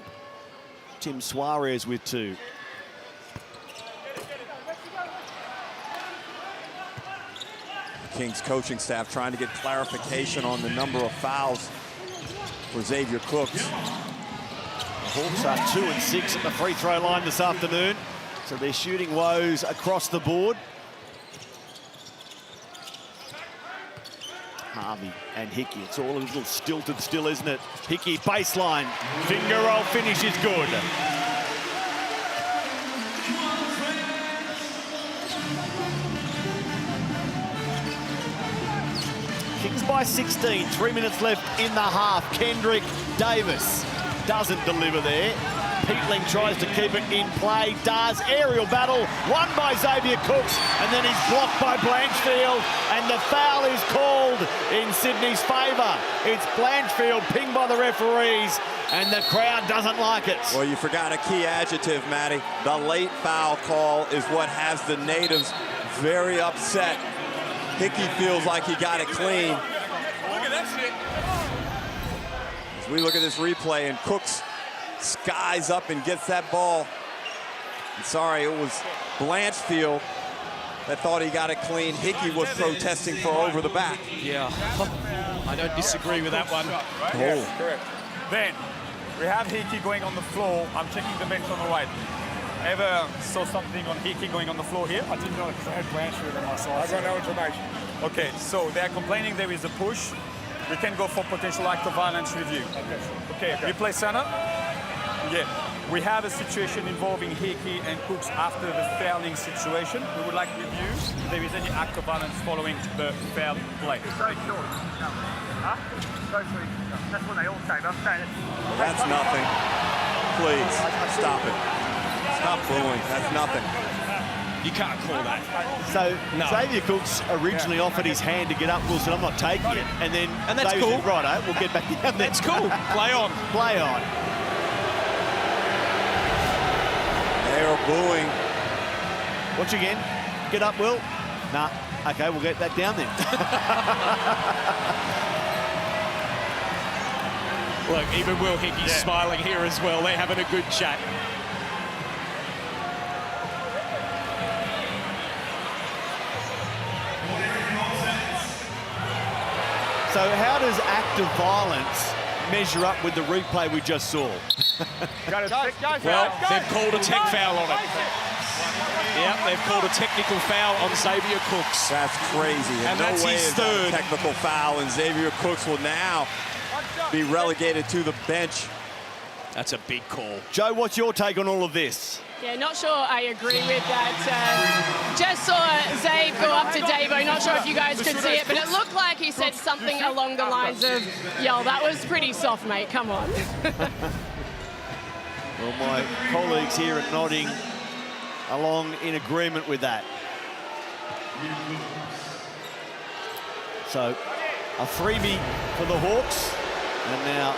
Tim Suarez with 2. Kings coaching staff trying to get clarification on the number of fouls for Xavier Cooks. The Hawks are 2 and 6 at the free throw line this afternoon, so they're shooting woes across the board. Harvey and Hickey, it's all a little stilted still, isn't it? Hickey baseline, finger roll finish is good. Kings by 16, 3 minutes left in the half. Kendrick Davis doesn't deliver there. Peatling tries to keep it in play, does. Aerial battle, won by Xavier Cooks, and then he's blocked by Blanchfield, and the foul is called in Sydney's favour. It's Blanchfield pinged by the referees, and the crowd doesn't like it. Well, you forgot a key adjective, Matty. The late foul call is what has the natives very upset. Hickey feels like he got it clean. Look at that shit. As we look at this replay, and Cooks skies up and gets that ball. And sorry, it was Blanchfield that thought he got it clean. Hickey was protesting for over the back. Yeah, I don't disagree with that one. Yes, correct. Then, we have Hickey going on the floor. I'm checking the bench on the right. Ever saw something on Hickey going on the floor here? I didn't know because I had Blanchfield on my side. I got no information. Okay, so they're complaining there is a push. We can go for potential act of violence review. Okay, replay center. Yeah, we have a situation involving Hickey and Cooks after the fouling situation. We would like to review if there is any act of violence following the foul play. It's so short. No. Huh? So short. That's what they all say. I'm saying it. That's nothing. Please, stop it. Stop booing. That's nothing. You can't call that. So No. Xavier Cooks originally offered his hand to get up. Wilson, I'm not taking it. And then that's Xavier cool. said, righto, we'll get back down there. That's cool. Play on. Play on. They are booing. Watch again. Get up, Will. Nah. Okay, we'll get back down then. Look, even Will Hickey's smiling here as well. They're having a good chat. So how does act of violence measure up with the replay we just saw? Well, they've called a tech foul on it. Yeah, they've called a technical foul on Xavier Cooks. That's crazy. And no that's way his is that a third. technical foul, and Xavier Cooks will now be relegated to the bench. That's a big call. Joe, what's your take on all of this? Yeah, not sure I agree with that. Just saw Zabe go up to Davo. Not sure if you guys could see it, but it looked like he said something along the lines of, yo, that was pretty soft, mate. Come on. Well, my colleagues here are nodding along in agreement with that. So, a freebie for the Hawks. And now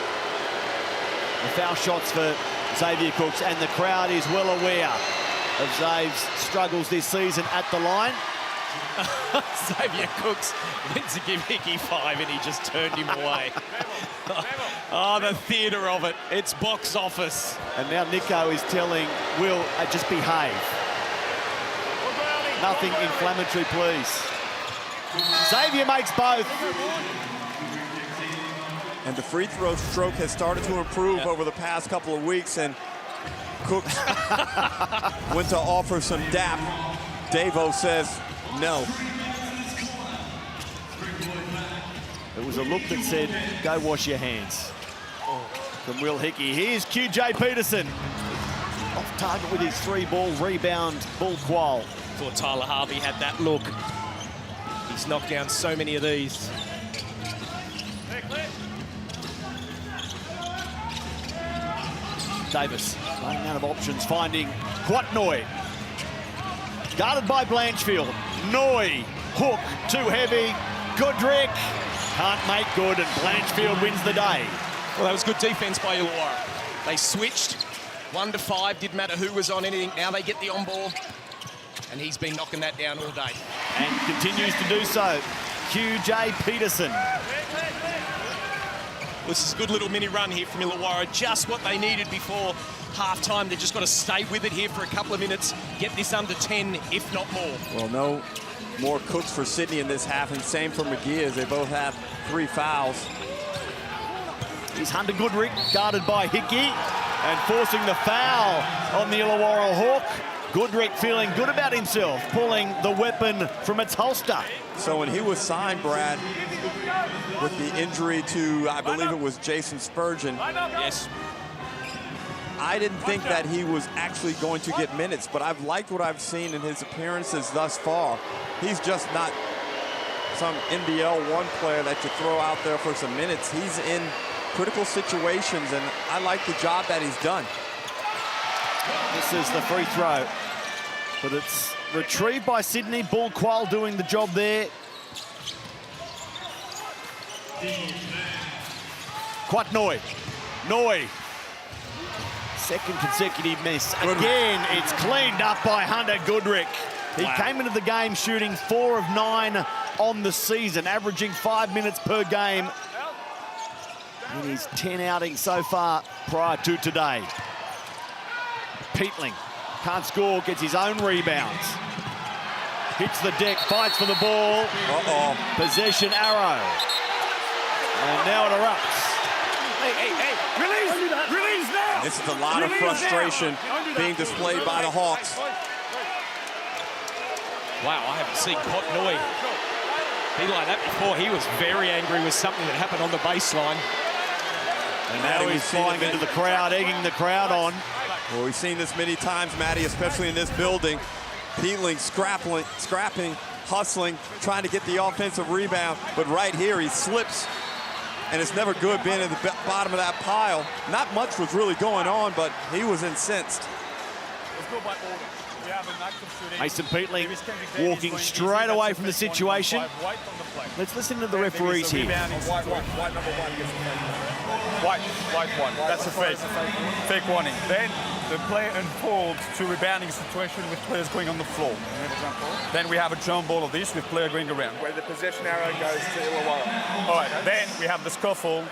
the foul shots for Xavier Cooks, and the crowd is well aware of Zave's struggles this season at the line. Xavier Cooks went to give Hickey 5 and he just turned him away. Oh, the theatre of it. It's box office. And now Nico is telling Will, just behave. Nothing inflammatory, please. Xavier makes both. And the free throw stroke has started to improve over the past couple of weeks, and Cooks went to offer some dap. Davo says no. It was a look that said, go wash your hands. From Will Hickey. Here's QJ Peterson. Off target with his 3-ball rebound, ball qual. Thought Tyler Harvey had that look. He's knocked down so many of these. Davis running out of options, finding Quatnoy. Guarded by Blanchfield. Noy, hook, too heavy. Goodrick can't make good, and Blanchfield wins the day. Well, that was good defense by Illawarra. They switched 1 to 5, didn't matter who was on anything. Now they get the on ball, and he's been knocking that down all day. And continues to do so. QJ Peterson. This is a good little mini run here from Illawarra, just what they needed before half-time. They've just got to stay with it here for a couple of minutes, get this under 10, if not more. Well, no more Cooks for Sydney in this half, and same for McGee, as they both have 3 fouls. Here's Hunter Goodrick, guarded by Hickey, and forcing the foul on the Illawarra Hawk. Goodrick feeling good about himself, pulling the weapon from its holster. So when he was signed, Brad, with the injury to, I believe it was Jason Spurgeon. Yes. I didn't think that he was actually going to get minutes, but I've liked what I've seen in his appearances thus far. He's just not some NBL 1 player that you throw out there for some minutes. He's in critical situations, and I like the job that he's done. This is the free throw, but it's retrieved by Sydney. Bull Qual doing the job there. Quite Noi. Second consecutive miss. Again, it's cleaned up by Hunter Goodrick. He came into the game shooting 4 of 9 on the season, averaging 5 minutes per game in his 10 outings so far prior to today. Peatling can't score, gets his own rebounds. Hits the deck, fights for the ball. Possession arrow. And now it erupts. Hey, release now! This is a lot of frustration being displayed by the Hawks. Wow, I haven't seen Potnoy be like that before. He was very angry with something that happened on the baseline. And now he's flying into the crowd, egging the crowd on. Well, we've seen this many times, Matty, especially in this building. Peatling, scrapping, hustling, trying to get the offensive rebound. But right here, he slips. And it's never good being at the bottom of that pile. Not much was really going on, but he was incensed. Let's go by order. We have an active shooting. Mason Peatling walking straight away from the situation. Let's listen to the referees here. White number 1 gets the fake. White one. That's a fake. Fake warning. Then the play unfolds to rebounding situation with players going on the floor. Then we have a jump ball of this with player going around. Where the possession arrow goes to Illawarra. All right, then we have the scuffle.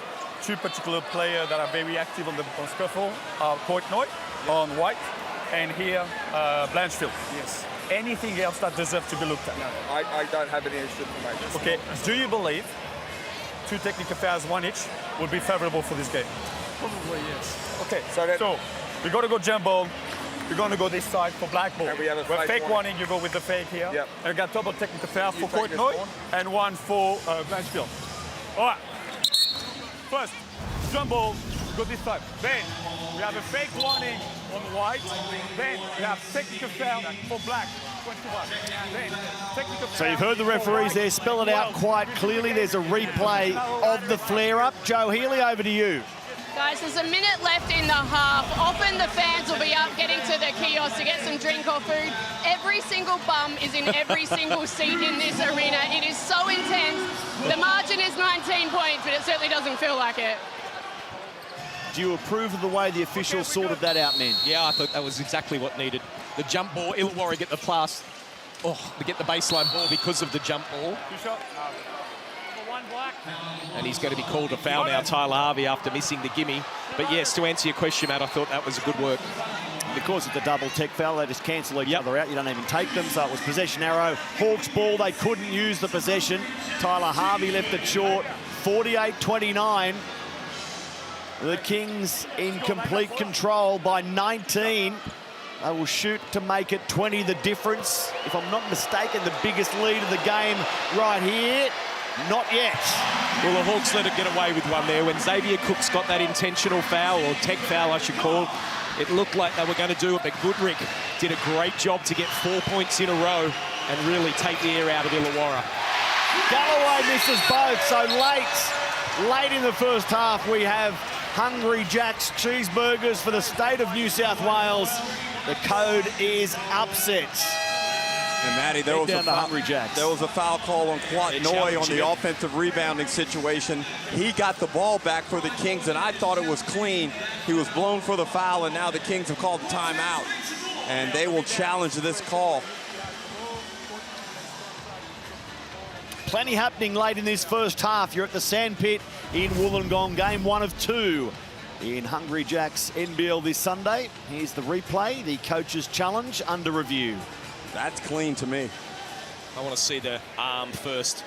2 particular players that are very active on the scuffle are Portnoy on white, and here Blanchfield. Yes. Anything else that deserves to be looked at? No, I don't have any extra information. Okay, do you believe 2 technical fouls, 1 each, would be favorable for this game? Probably, yes. Okay, so we got to go jump ball. We're going to go this side for black ball. And we have a fake warning, you go with the fake here. Yep. And we got double technical foul for Portnoy and 1 for Blanchfield. All right. First, jump ball, go this side. Then we have a fake warning on white. Then we have technical foul for black. 21. Then technical foul. So you've heard the referees there spell it out quite clearly. There's a replay of the flare-up. Joe Healy, over to you. Guys, there's a minute left in the half. Often the fans will be up getting to the kiosk to get some drink or food. Every single bum is in every single seat in this arena. It is so intense. The margin is 19 points, but it certainly doesn't feel like it. Do you approve of the way the officials sorted that out, men? Yeah, I thought that was exactly what needed. The jump ball, Illawarra get the pass. They get the baseline ball because of the jump ball. And he's going to be called a foul now, Tyler Harvey, after missing the gimme. But yes, to answer your question, Matt, I thought that was good work. Because it's a double tech foul, they just cancel each other out. You don't even take them, so it was possession arrow. Hawks ball, they couldn't use the possession. Tyler Harvey left it short, 48-29. The Kings in complete control by 19. They will shoot to make it 20 the difference. If I'm not mistaken, the biggest lead of the game right here. Not yet. Well, the Hawks let it get away with one there. When Xavier Cook's got that intentional foul, or tech foul I should call, it looked like they were going to do it, but Goodrick did a great job to get 4 points in a row and really take the air out of Illawarra. Galloway misses both, so late in the first half, we have Hungry Jack's cheeseburgers for the state of New South Wales. The code is upset. And Matty, there was a foul call on Quatnoy on the offensive rebounding situation. He got the ball back for the Kings, and I thought it was clean. He was blown for the foul, and now the Kings have called the timeout. And they will challenge this call. Plenty happening late in this first half. You're at the Sandpit in Wollongong, game 1 of 2 in Hungry Jack's NBL this Sunday. Here's the replay, the coach's challenge under review. That's clean to me. I want to see the arm first.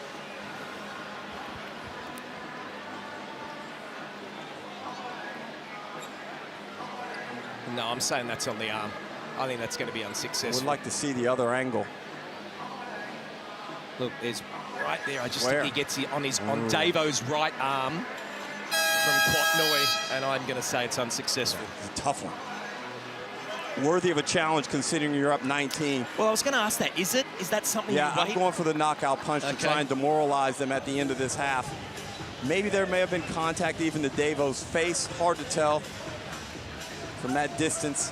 No, I'm saying that's on the arm. I think that's going to be unsuccessful. I would like to see the other angle. Look, there's right there. I just think he gets it on Davo's right arm from Quatnoy, and I'm going to say it's unsuccessful. It's a tough one. Worthy of a challenge considering you're up 19. Well, I was going to ask that. Is that something you I'm going for the knockout punch to try and demoralize them at the end of this half. Maybe there may have been contact even to Davo's face. Hard to tell from that distance.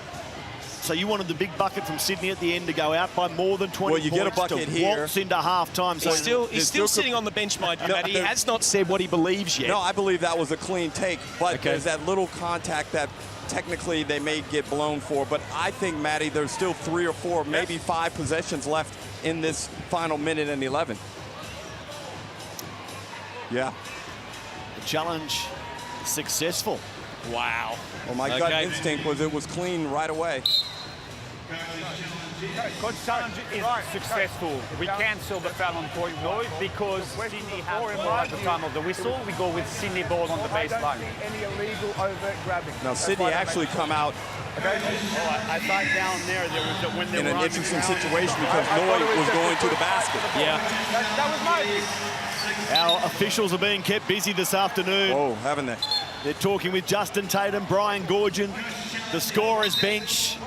So you wanted the big bucket from Sydney at the end to go out by more than 20 Well, you points get a bucket to here. waltz into half-time. So He's still sitting on the bench, mind you, Matty. He has not said what he believes yet. No, I believe that was a clean take, but Okay. there's that little contact that technically they may get blown for. But I think, Matty, there's still 3 or 4, maybe 5 possessions left in this final minute and 11. Yeah. the challenge successful. Wow. Well, my gut instinct was it was clean right away. Coach, challenge is successful. We cancel the foul on point noise because Sydney has ball at the time of the whistle. We go with Sydney ball on the baseline. Any illegal overt grabbing. Now, Sydney actually come out I thought down there was when they in were an running interesting around. situation because Noy was going to the basket. Yeah. That was my Our officials are being kept busy this afternoon. Oh, haven't they? They're talking with Justin Tatum, Brian Gorgon, the scorer's bench.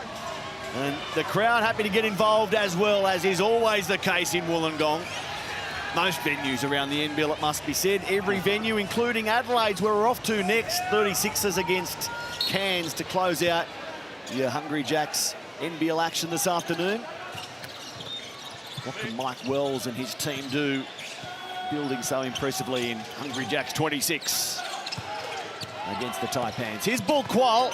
And the crowd happy to get involved as well, as is always the case in Wollongong. Most venues around the NBL, it must be said. Every venue, including Adelaide's, where we're off to next. 36ers against Cairns to close out your Hungry Jacks NBL action this afternoon. What can Mike Wells and his team do, building so impressively in Hungry Jacks 26 against the Taipans? Here's Bull Qual.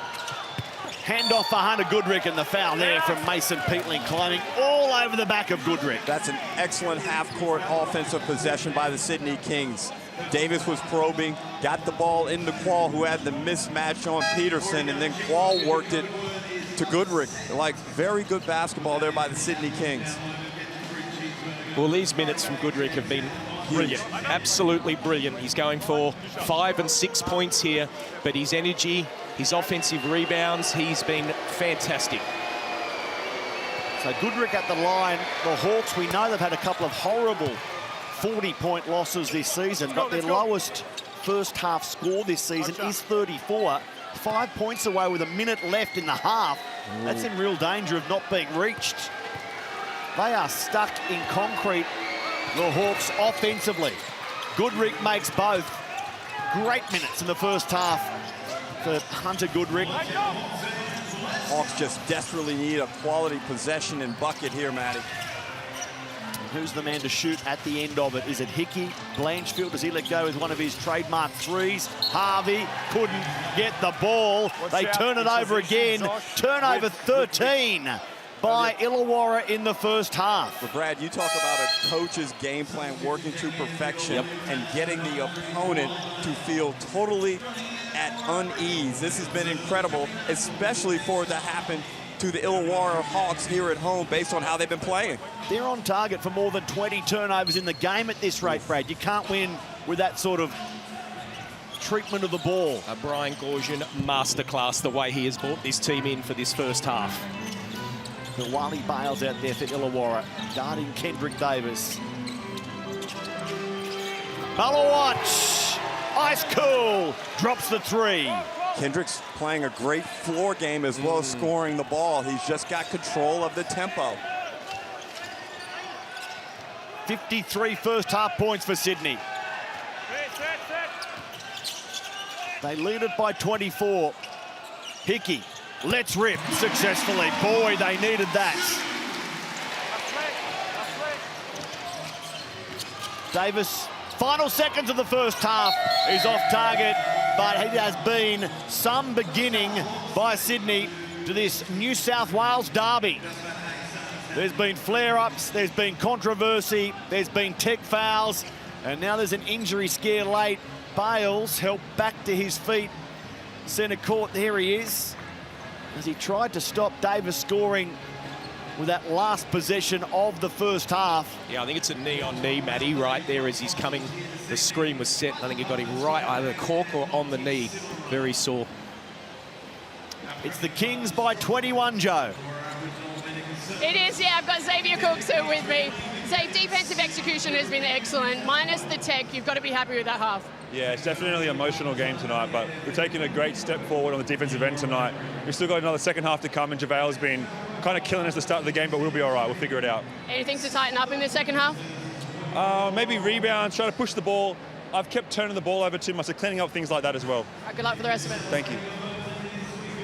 Handoff for Hunter Goodrick, and the foul there from Mason Peatling, climbing all over the back of Goodrick. That's an excellent half-court offensive possession by the Sydney Kings. Davis was probing, got the ball into Qual, who had the mismatch on Peterson, and then Qual worked it to Goodrick. Like, very good basketball there by the Sydney Kings. Well, these minutes from Goodrick have been brilliant, absolutely brilliant. He's going for 5 and 6 points here, but his energy, his offensive rebounds, he's been fantastic. So Goodrick at the line. The Hawks, we know they've had a couple of horrible 40-point losses this season, but their lowest first half score this season is 34. 5 points away with a minute left in the half. That's in real danger of not being reached. They are stuck in concrete, the Hawks, offensively. Goodrick makes both. Great minutes in the first half for Hunter Goodrick. Hawks just desperately need a quality possession and bucket here, Matty. Who's the man to shoot at the end of it? Is it Hickey? Blanchfield, does he let go with one of his trademark threes? Harvey couldn't get the ball. They turn it over again. Turnover 13 by Illawarra in the first half. But Brad, you talk about a coach's game plan working to perfection and getting the opponent to feel totally at unease. This has been incredible, especially for it to happen to the Illawarra Hawks here at home based on how they've been playing. They're on target for more than 20 turnovers in the game at this rate, Brad. You can't win with that sort of treatment of the ball. A Brian Gorgon masterclass, the way he has brought this team in for this first half. The Wally Bales out there for Illawarra, guarding Kendrick Davis. Malawatch, ice cool, drops the three. Kendrick's playing a great floor game as well as scoring the ball. He's just got control of the tempo. 53 first half points for Sydney. They lead it by 24. Hickey, let's rip successfully. Boy, they needed that. Davis, final seconds of the first half, is off target, but it has been some beginning by Sydney to this New South Wales derby. There's been flare-ups, there's been controversy, there's been tech fouls, and now there's an injury scare late. Bales helped back to his feet. Centre court, there he is, as he tried to stop Davis scoring with that last possession of the first half. Yeah, I think it's a knee-on-knee, Matty, right there as he's coming. The screen was set. I think he got him right, either the cork or on the knee. Very sore. It's the Kings by 21, Joe. It is, yeah. I've got Xavier Cooks here with me. Zay, defensive execution has been excellent. Minus the tech, you've got to be happy with that half. Yeah, it's definitely an emotional game tonight, but we're taking a great step forward on the defensive end tonight. We've still got another second half to come, and JaVale's been kind of killing us at the start of the game, but we'll be all right. We'll figure it out. Anything to tighten up in the second half? Maybe rebounds, try to push the ball. I've kept turning the ball over too much, so cleaning up things like that as well. All right, good luck for the rest of it. Thank you.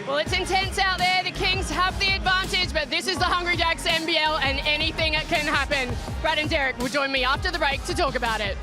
Well, it's intense out there. The Kings have the advantage, but this is the Hungry Jacks NBL and anything can happen. Brad and Derek will join me after the break to talk about it.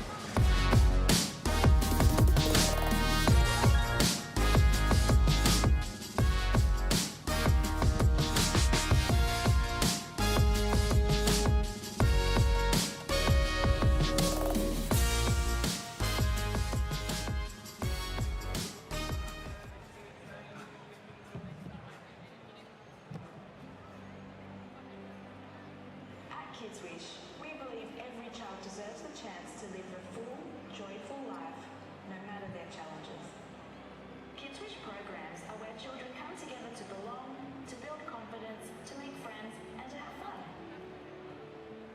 Kids Wish, we believe every child deserves the chance to live a full, joyful life, no matter their challenges. Kids Wish programs are where children come together to belong, to build confidence, to make friends, and to have fun.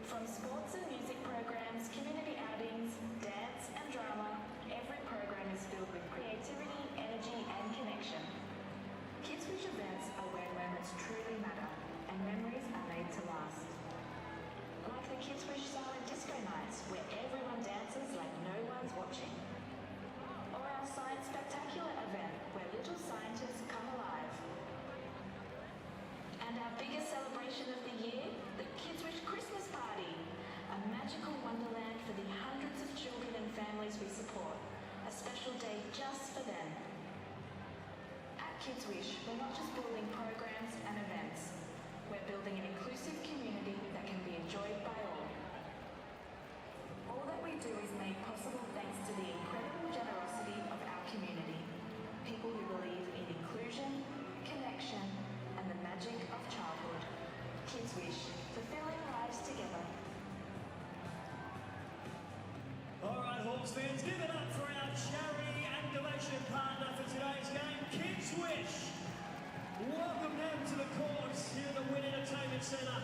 From sports and music programs, community outings, dance and drama, every program is filled with creativity, energy, and connection. Kids Wish events are where moments truly matter, and memories are made to last. Like the Kids Wish silent disco nights, where everyone dances like no one's watching. Or our Science Spectacular event, where little scientists come alive. And our biggest celebration of the year, the Kids Wish Christmas Party, a magical wonderland for the hundreds of children and families we support. A special day just for them. At Kids Wish, we're not just building programs and events. We're building an inclusive community that can be enjoyed by all. All that we do is made possible thanks to the incredible generosity of our community. People who believe in inclusion, connection, and the magic of childhood. Kids Wish, fulfilling lives together. All right, Hawks fans, give it up for our charity and donation partner for today's game, Kids Wish. Welcome them to the courts here at the Win Entertainment Centre.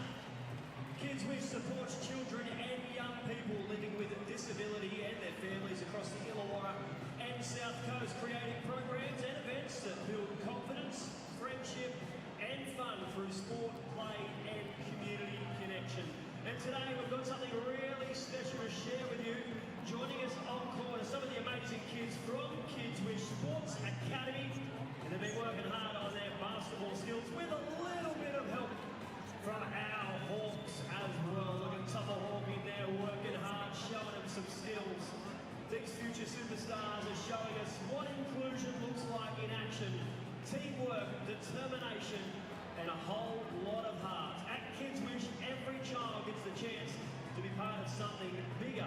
Kids Wish supports children and young people living with disability and their families across the Illawarra and South Coast, creating programs and events that build confidence, friendship and fun through sport, play and community connection. And today we've got something really special to share with you. Joining us on court are some of the amazing kids from Kids Wish Sports Academy, and they've been working hard on their basketball skills with a little bit of help from our Hawks as well. Look at Tupper Hawk in there working hard, showing them some skills. These future superstars are showing us what inclusion looks like in action. Teamwork, determination, and a whole lot of heart. At Kids Wish, every child gets the chance to be part of something bigger,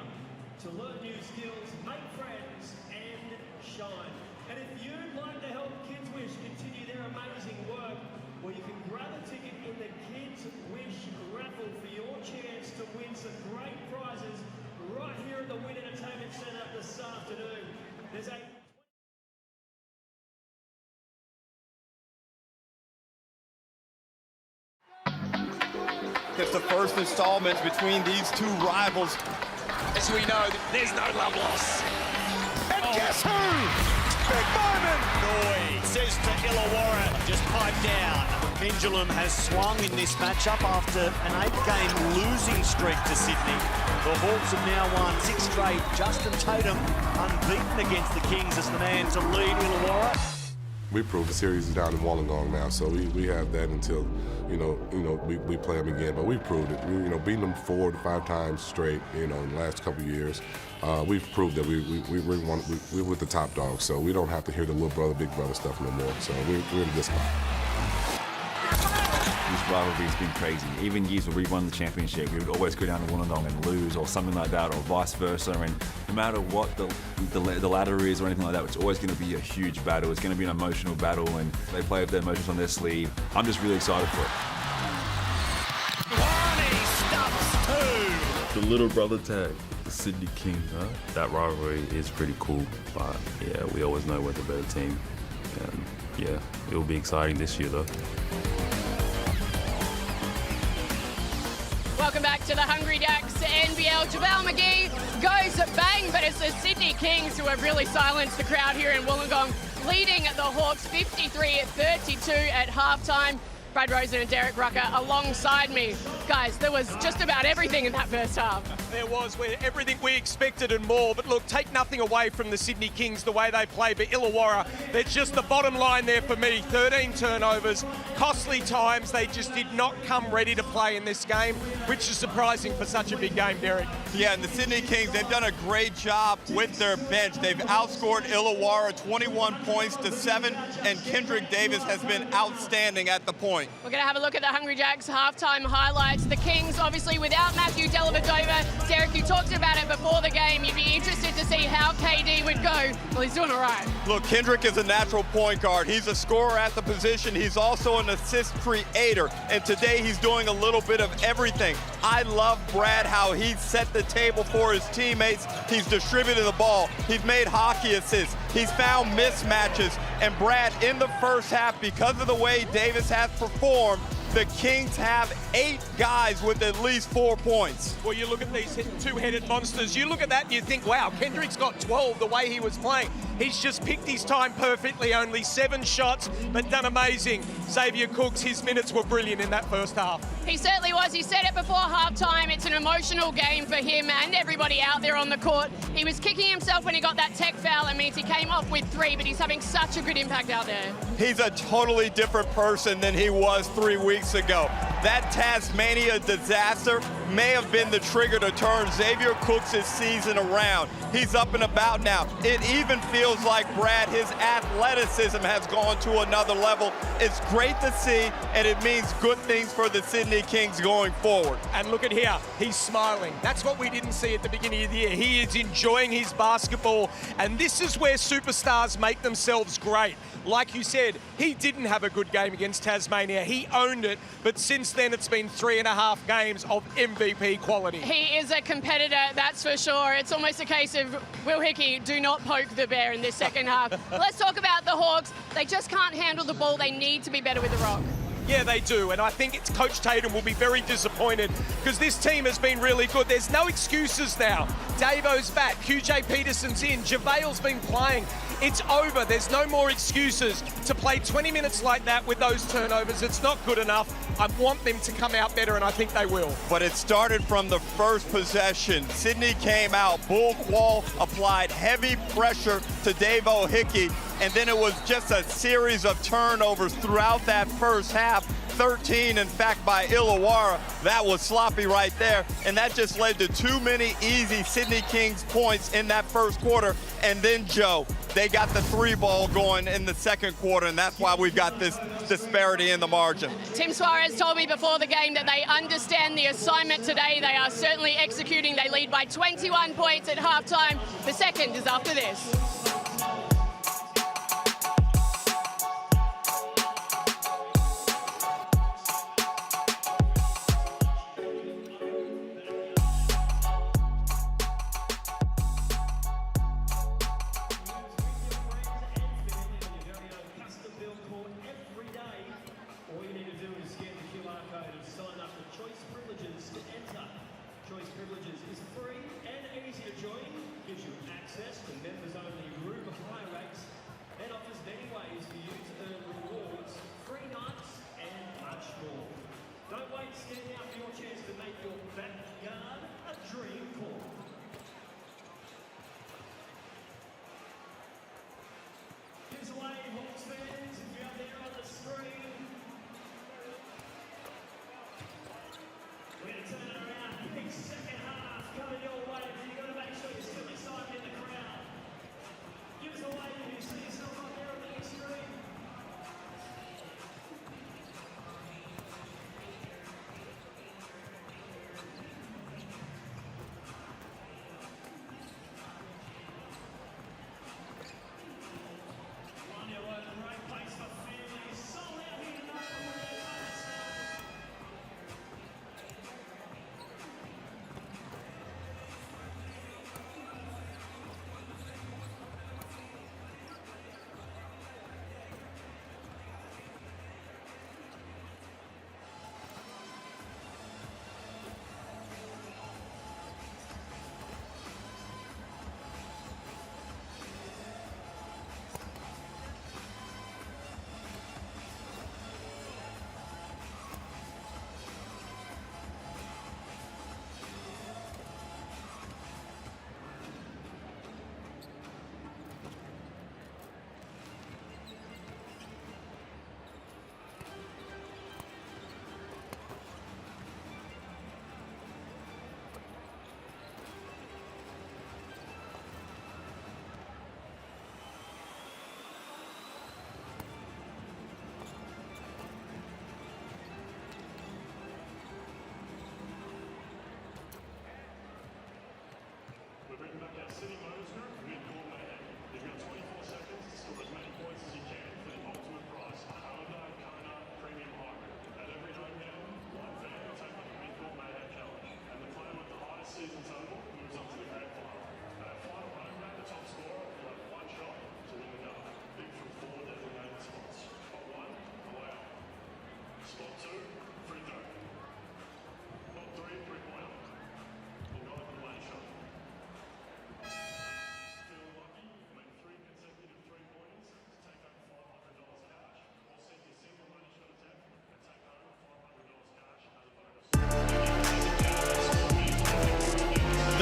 to learn new skills, make friends, and shine. And if you'd like to help Kids Wish continue their amazing work, well, you can grab a ticket in the Kids Wish raffle for your chance to win some great prizes right here at the Win Entertainment Centre this afternoon. There's a It's the first installment between these two rivals. As we know, there's no love loss. And guess who? Big moment! Noy says to Illawarra, just pipe down. The pendulum has swung in this matchup after an 8-game losing streak to Sydney. The Hawks have now won 6 straight. Justin Tatum unbeaten against the Kings as the man to lead Illawarra. We proved the series is down in Wollongong now, so we have that until we play them again. But we proved it. Beating them 4 to 5 times straight, in the last couple of years. We've proved that we're with the top dogs, so we don't have to hear the little brother, big brother stuff no more. So we're in a good spot. This rivalry's been crazy. Even years where we won the championship, we would always go down to Wollongong and lose or something like that, or vice versa. And no matter what the ladder is or anything like that, it's always going to be a huge battle. It's going to be an emotional battle, and they play with their emotions on their sleeve. I'm just really excited for it. The little brother tag, the Sydney Kings, huh? That rivalry is pretty cool, but yeah, we always know we're the better team. Yeah, it'll be exciting this year though. Welcome back to the Hungry Jacks NBL. JaVale McGee goes bang, but it's the Sydney Kings who have really silenced the crowd here in Wollongong, leading the Hawks 53-32 at halftime. Brad Rosen and Derek Rucker alongside me. Guys, there was just about everything in that first half. There was everything we expected and more, but look, take nothing away from the Sydney Kings, the way they play, but Illawarra, that's just the bottom line there for me. 13 turnovers, costly times, they just did not come ready to play in this game, which is surprising for such a big game, Derek. Yeah, and the Sydney Kings, they've done a great job with their bench. They've outscored Illawarra 21 points to 7, and Kendrick Davis has been outstanding at the point. We're going to have a look at the Hungry Jacks halftime highlights. The Kings, obviously, without Matthew Dellavedova. Derek, you talked about it before the game. You'd be interested to see how KD would go. Well, he's doing all right. Look, Kendrick is a natural point guard. He's a scorer at the position. He's also an assist creator, and today he's doing a little bit of everything. I love Brad, how he set the table for his teammates. He's distributed the ball. He's made hockey assists. He's found mismatches. And Brad, in the first half, because of the way Davis has performed, the Kings have 8 guys with at least 4 points. Well, you look at these two-headed monsters, you look at that and you think, wow, Kendrick's got 12 the way he was playing. He's just picked his time perfectly, only 7 shots, but done amazing. Xavier Cooks, his minutes were brilliant in that first half. He certainly was. He said it before halftime. It's an emotional game for him and everybody out there on the court. He was kicking himself when he got that tech foul. It means he came off with 3, but he's having such a good impact out there. He's a totally different person than he was 3 weeks ago. That Tasmania disaster may have been the trigger to turn Xavier Cooks' season around. He's up and about now. It even feels like, Brad, his athleticism has gone to another level. It's great to see, and it means good things for the Sydney Kings going forward. And look at here, he's smiling. That's what we didn't see at the beginning of the year. He is enjoying his basketball, and this is where superstars make themselves great. Like you said, he didn't have a good game against Tasmania. He owned it, but since then it's been 3.5 games of MVP quality. He is a competitor, that's for sure. It's almost a case of, Will Hickey, do not poke the bear in this second half. Let's talk about the Hawks. They just can't handle the ball. They need to be better with the rock. Yeah, they do, and I think it's Coach Tatum will be very disappointed because this team has been really good. There's no excuses now. Davo's back, QJ Peterson's in, JaVale's been playing. It's over. There's no more excuses. To play 20 minutes like that with those turnovers, it's not good enough. I want them to come out better, and I think they will. But it started from the first possession. Sydney came out. Bull Quall applied heavy pressure to Davo Hickey, and then it was just a series of turnovers throughout that first half. 13, in fact, by Illawarra. That was sloppy right there, and that just led to too many easy Sydney Kings points in that first quarter. And then, Joe, they got the 3-ball going in the second quarter, and that's why we've got this disparity in the margin. Tim Suarez told me before the game that they understand the assignment today. They are certainly executing. They lead by 21 points at halftime. The second is after this.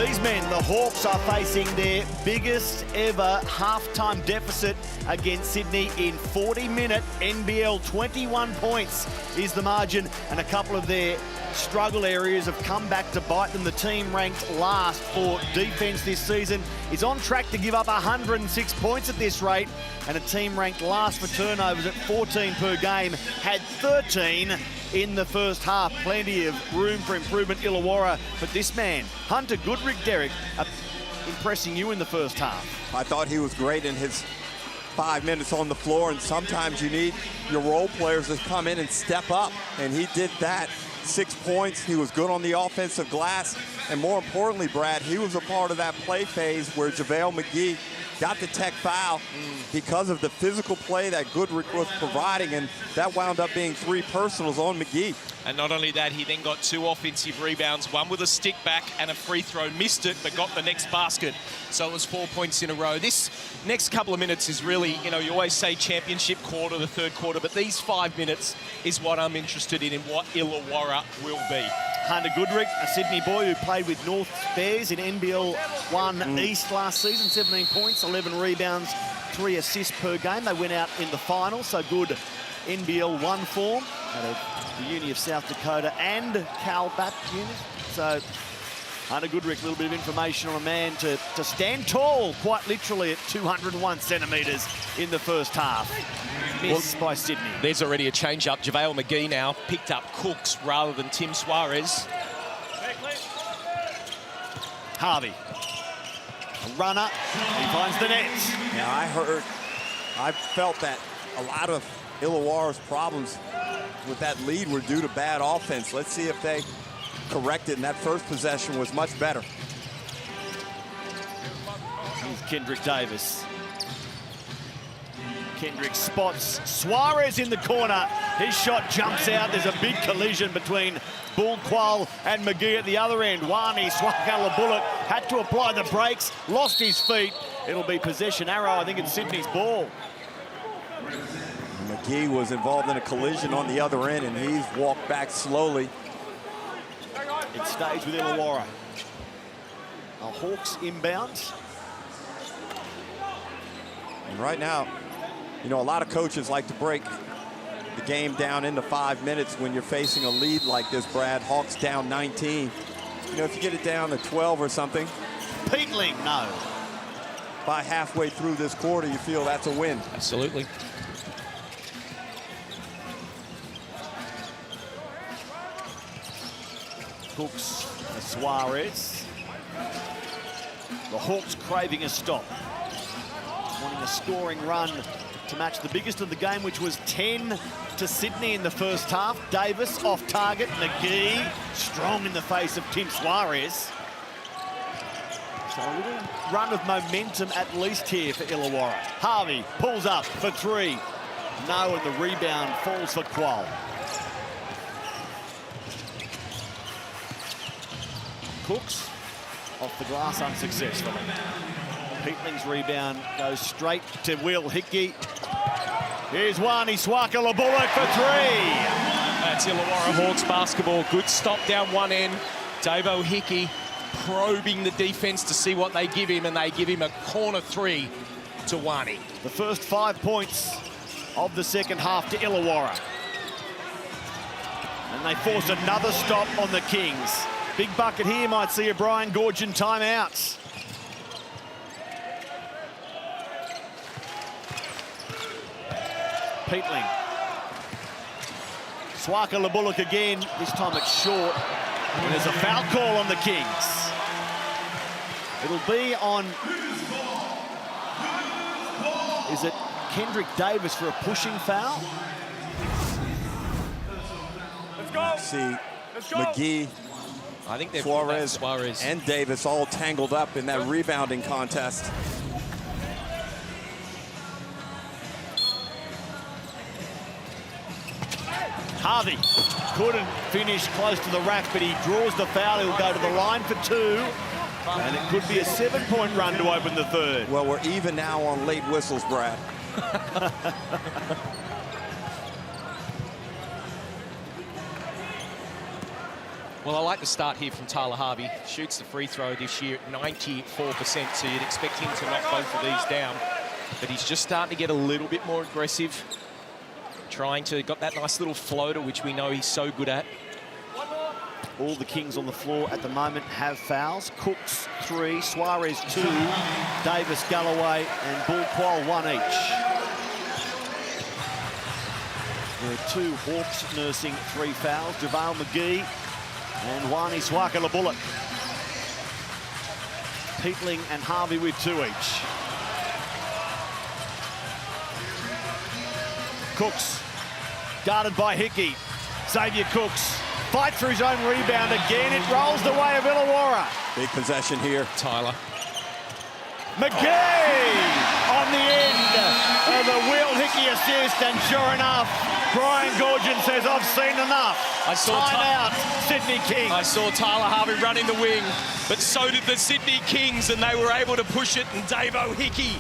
These men, the Hawks, are facing their biggest ever halftime deficit against Sydney in 40-minute NBL. 21 points is the margin, and a couple of their struggle areas have come back to bite them. The team ranked last for defence this season is on track to give up 106 points at this rate, and a team ranked last for turnovers at 14 per game had 13 in the first half. Plenty of room for improvement, Illawarra, but this man, Hunter Goodrick, Derek, impressing you in the first half. I thought he was great in his 5 minutes on the floor, and sometimes you need your role players to come in and step up, and he did that. 6 points, he was good on the offensive glass, and more importantly, Brad, he was a part of that play phase where JaVale McGee got the tech foul because of the physical play that Goodrick was providing, and that wound up being 3 personals on McGee. And not only that, he then got 2 offensive rebounds, one with a stick back and a free throw, missed it, but got the next basket. So it was 4 points in a row. This next couple of minutes is really, you know, you always say championship quarter, the third quarter, but these 5 minutes is what I'm interested in what Illawarra will be. Hunter Goodrick, a Sydney boy who played with North Bears in NBL 1 East last season, 17 points, 11 rebounds, 3 assists per game. They went out in the final, so good NBL 1 form out of the Uni of South Dakota and Cal Bat Uni. So Hunter Goodrick, a little bit of information on a man to stand tall, quite literally, at 201 centimetres in the first half. Missed by Sydney. There's already a change-up. JaVale McGee now picked up Cooks rather than Tim Suarez. Harvey, a runner, he finds the net. Yeah, I felt that a lot of Illawarra's problems with that lead were due to bad offense. Let's see if they correct it, and that first possession was much better. Here's Kendrick Davis. Kendrick spots Suarez in the corner. His shot jumps out. There's a big collision between Bullqual and McGee at the other end. Wani Swakala-Bullock had to apply the brakes, lost his feet. It'll be possession arrow. I think it's Sydney's ball. McGee was involved in a collision on the other end, and he's walked back slowly. It stays with Illawarra. Hawks inbound. And right now, you know, a lot of coaches like to break the game down into 5 minutes when you're facing a lead like this, Brad. Hawks down 19. You know, if you get it down to 12 or something. Peatling, no. By halfway through this quarter, you feel that's a win. Absolutely. Cooks, Suarez. The Hawks craving a stop. Wanting a scoring run to match the biggest of the game, which was 10 to Sydney in the first half. Davis off target. McGee strong in the face of Tim Suarez. So a little run of momentum at least here for Illawarra. Harvey pulls up for 3. No, and the rebound falls for Qual. Cooks off the glass unsuccessfully. Peatling's rebound goes straight to Will Hickey. Here's Wani Swakala-Bullock for 3. That's Illawarra Hawks basketball. Good stop down one end. Davo Hickey probing the defense to see what they give him, and they give him a corner 3 to Wani. The first 5 points of the second half to Illawarra. And they force another stop on the Kings. Big bucket here might see a Brian Goorjian timeout. Peatling. Swakala-Bullock again. This time it's short. And there's a foul call on the Kings. It'll be on... Is it Kendrick Davis for a pushing foul? Let's go. See McGee, I think they're Suarez and Davis all tangled up in that rebounding contest. Harvey couldn't finish close to the rack, but he draws the foul. He'll go to the line for 2. And it could be a 7-point run to open the third. Well, we're even now on late whistles, Brad. Well, I like the start here from Tyler Harvey. Shoots the free throw this year at 94%, so you'd expect him to knock both of these down. But he's just starting to get a little bit more aggressive. Got that nice little floater, which we know he's so good at. All the Kings on the floor at the moment have fouls. Cooks 3, Suarez 2, Davis, Galloway and Bullquall 1 each. There are 2 Hawks nursing 3 fouls, JaVale McGee and Wani Swaka-Bullock. Peatling and Harvey with 2 each. Cooks, guarded by Hickey. Xavier Cooks, fight through his own rebound again. It rolls the way of Illawarra. Big possession here. Tyler. McGee on the end of the Will Hickey assist, and sure enough, Brian Gorgon says, I've seen enough. Timeout, Sydney Kings. I saw Tyler Harvey run in the wing, but so did the Sydney Kings, and they were able to push it, and Davo Hickey,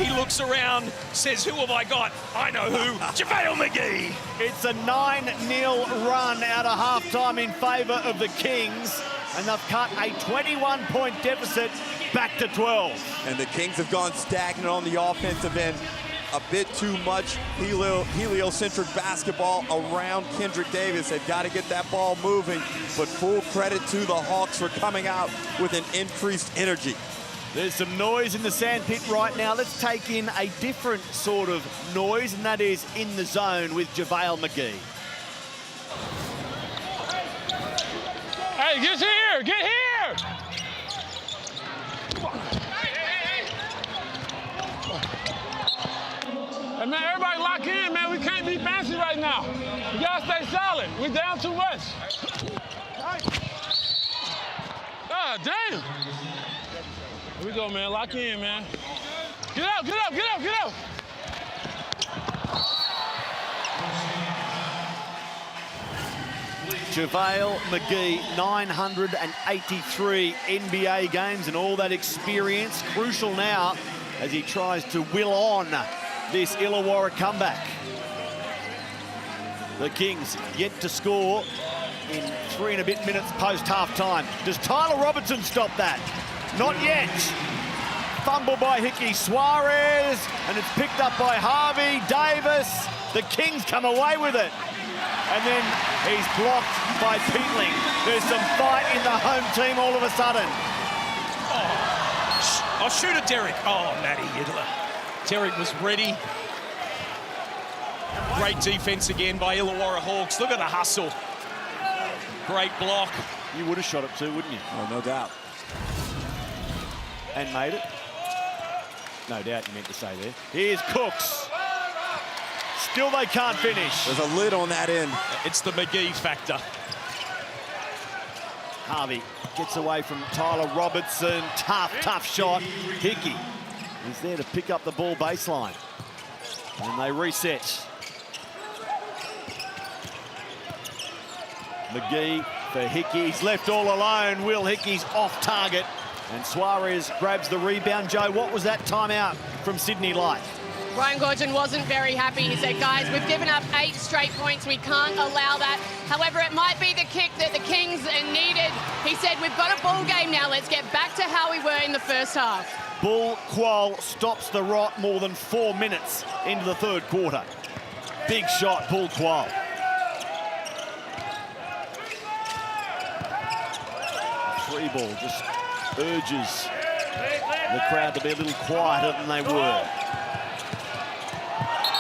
he looks around, says, who have I got? I know who, JaVale McGee. It's a 9-0 run out of halftime in favour of the Kings, and they've cut a 21-point deficit back to 12. And the Kings have gone stagnant on the offensive end. A bit too much heliocentric basketball around Kendrick Davis. They've got to get that ball moving, but full credit to the Hawks for coming out with an increased energy. There's some noise in the sandpit right now. Let's take in a different sort of noise, and that is in the zone with JaVale McGee. Hey, get here! Get here! Hey, man, everybody lock in, man. We can't be fancy right now. We gotta stay solid. We're down too much. God damn. Here we go, man. Lock in, man. Get out, get out, get out, get out. JaVale McGee, 983 NBA games and all that experience. Crucial now as he tries to will on this Illawarra comeback. The Kings yet to score in 3 and a bit minutes post half-time. Does Tyler Robertson stop that? Not yet. Fumble by Hickey. Suarez, and it's picked up by Harvey. Davis. The Kings come away with it. And then he's blocked by Peatling. There's some fight in the home team all of a sudden. Oh, shoot it, Derek. Oh, Matty Idler. Derek was ready. Great defense again by Illawarra Hawks. Look at the hustle. Great block. You would have shot it too, wouldn't you? Oh, no doubt. And made it. No doubt you meant to say there. Here's Cooks. Still they can't finish. There's a lid on that end. It's the McGee factor. Harvey gets away from Tyler Robertson. Tough shot. Hickey is there to pick up the ball baseline. And they reset. McGee for Hickey. He's left all alone. Will Hickey's off target. And Suarez grabs the rebound. Joe, what was that timeout from Sydney like? Brian Gorgon wasn't very happy. He said, guys, we've given up 8 straight points. We can't allow that. However, it might be the kick that the Kings needed. He said, we've got a ball game now. Let's get back to how we were in the first half. Bullquall stops the rot more than 4 minutes into the third quarter. Big shot, Bullquall. Free ball just urges the crowd to be a little quieter than they were.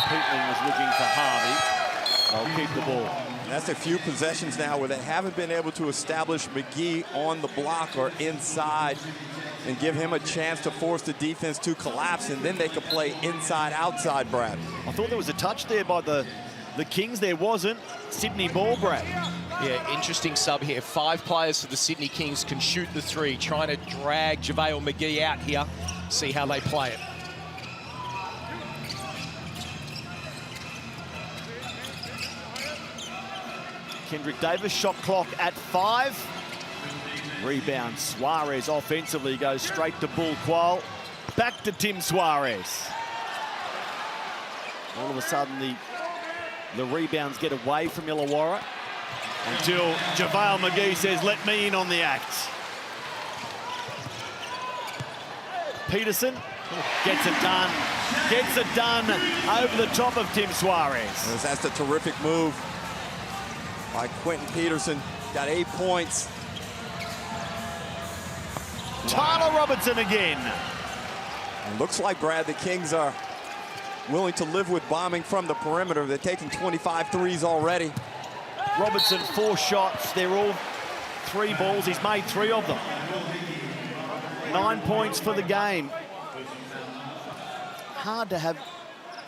Peatling was looking for Harvey. They'll keep the ball. That's a few possessions now where they haven't been able to establish McGee on the block or inside and give him a chance to force the defense to collapse, and then they could play inside-outside, Brad. I thought there was a touch there by the Kings. There wasn't. Sydney ball, Brad. Yeah, interesting sub here. 5 players for the Sydney Kings can shoot the 3, trying to drag JaVale McGee out here. See how they play it. Kendrick Davis, shot clock at 5. Rebound, Suarez offensively goes straight to Bullquall. Back to Tim Suarez. All of a sudden, the rebounds get away from Illawarra. until JaVale McGee says, let me in on the act. Peterson gets it done. Gets it done over the top of Tim Suarez. That's a terrific move by Quentin Peterson. Got 8 points. Tyler Robertson again. It looks like, Brad, the Kings are willing to live with bombing from the perimeter. They're taking 25 threes already. Robertson, 4 shots. They're all 3 balls. He's made 3 of them. 9 points for the game. Hard to have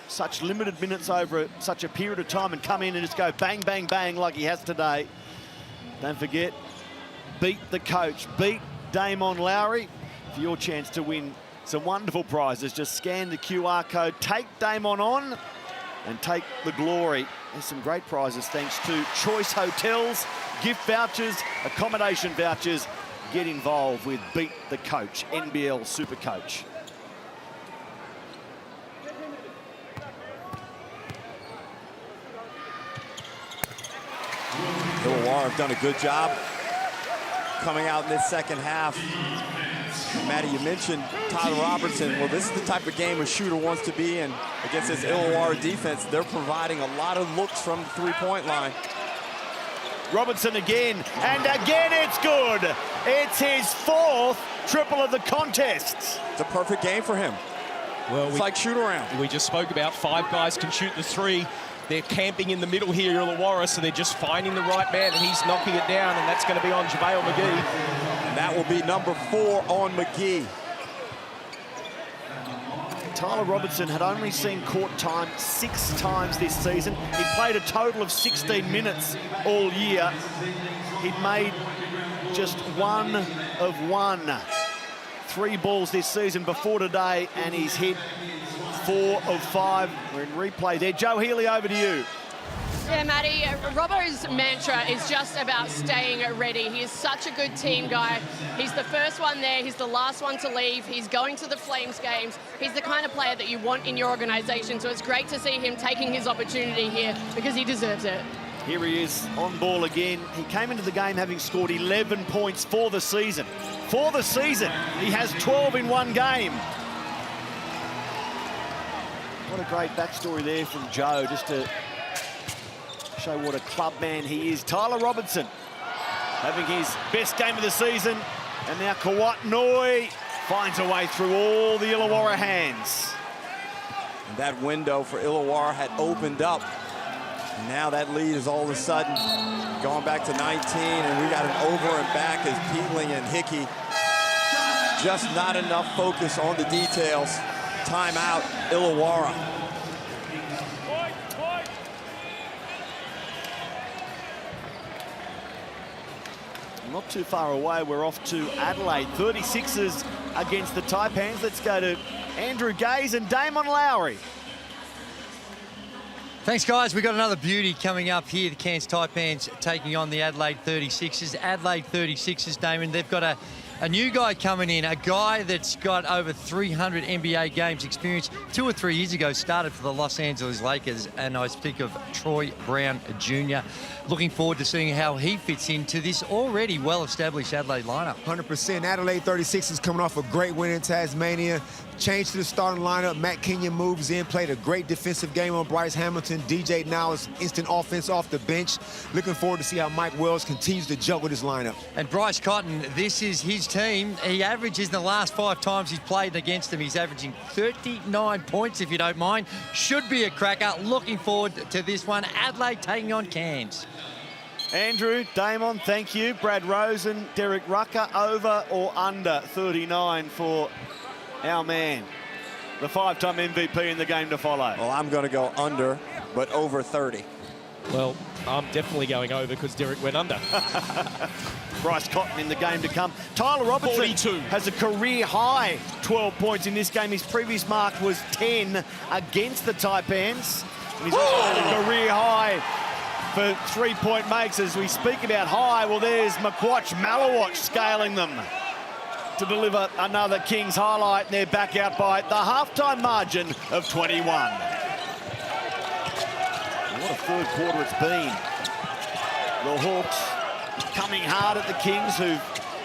such limited minutes over such a period of time and come in and just go bang, bang, bang like he has today. Don't forget, beat the coach, beat Damon Lowry for your chance to win some wonderful prizes. Just scan the QR code, take Damon on and take the glory. There's some great prizes thanks to Choice Hotels, gift vouchers, accommodation vouchers. Get involved with Beat the Coach, NBL Super Coach. Illawarra have done a good job coming out in this second half. Matty, you mentioned Tyler Robertson. Well, this is the type of game a shooter wants to be in against this Illawarra defense. They're providing a lot of looks from the three-point line. Robertson again, and again it's good. It's his 4th triple of the contest. It's a perfect game for him. Well, it's like shoot around. We just spoke about 5 guys can shoot the 3. They're camping in the middle here, Illawarra, so they're just finding the right man, and he's knocking it down, and that's going to be on JaVale McGee. And that will be number 4 on McGee. Tyler Robertson had only seen court time 6 times this season. He played a total of 16 minutes all year. He'd made just 1 of 1. 3 balls this season before today, and he's hit 4 of 5. We're in replay there. Joe Healy, over to you. Yeah, Matty, Robbo's mantra is just about staying ready. He is such a good team guy. He's the first one there. He's the last one to leave. He's going to the Flames games. He's the kind of player that you want in your organisation, so it's great to see him taking his opportunity here because he deserves it. Here he is on ball again. He came into the game having scored 11 points for the season. For the season, he has 12 in 1 game. What a great backstory there from Joe, just to show what a club man he is. Tyler Robertson having his best game of the season, and now Kawat finds a way through all the Illawarra hands. And that window for Illawarra had opened up. And now that lead is all of a sudden going back to 19, and we got an over and back as Peatling and Hickey. Just not enough focus on the details. Timeout, Illawarra. Not too far away, we're off to Adelaide. 36ers against the Taipans. Let's go to Andrew Gaze and Damon Lowry. Thanks, guys. We've got another beauty coming up here. The Cairns Taipans taking on the Adelaide 36ers. Adelaide 36ers, Damon, they've got a new guy coming in, a guy that's got over 300 NBA games experience. 2 or 3 years ago, started for the Los Angeles Lakers, and I speak of Troy Brown Jr. Looking forward to seeing how he fits into this already well-established Adelaide lineup. 100%. Adelaide 36ers coming off a great win in Tasmania. Change to the starting lineup. Matt Kenyon moves in, played a great defensive game on Bryce Hamilton. DJ now is instant offense off the bench. Looking forward to see how Mike Wells continues to juggle this lineup. And Bryce Cotton, this is his team. He averages in the last 5 times he's played against them, he's averaging 39 points, if you don't mind. Should be a cracker. Looking forward to this one. Adelaide taking on Cairns. Andrew, Damon, thank you. Brad Rosen, Derek Rucker, over or under 39 for our man, the 5-time MVP in the game to follow. Well, I'm going to go under, but over 30. Well, I'm definitely going over because Derek went under. Bryce Cotton in the game to come. Tyler Robertson 42. has a career-high 12 points in this game. His previous mark was 10 against the Taipans. And he's also had a career-high for 3-point makes. As we speak about high, well, there's Malawach scaling them to deliver another Kings highlight, and they're back out by the halftime margin of 21. What a third quarter it's been. The Hawks coming hard at the Kings, who've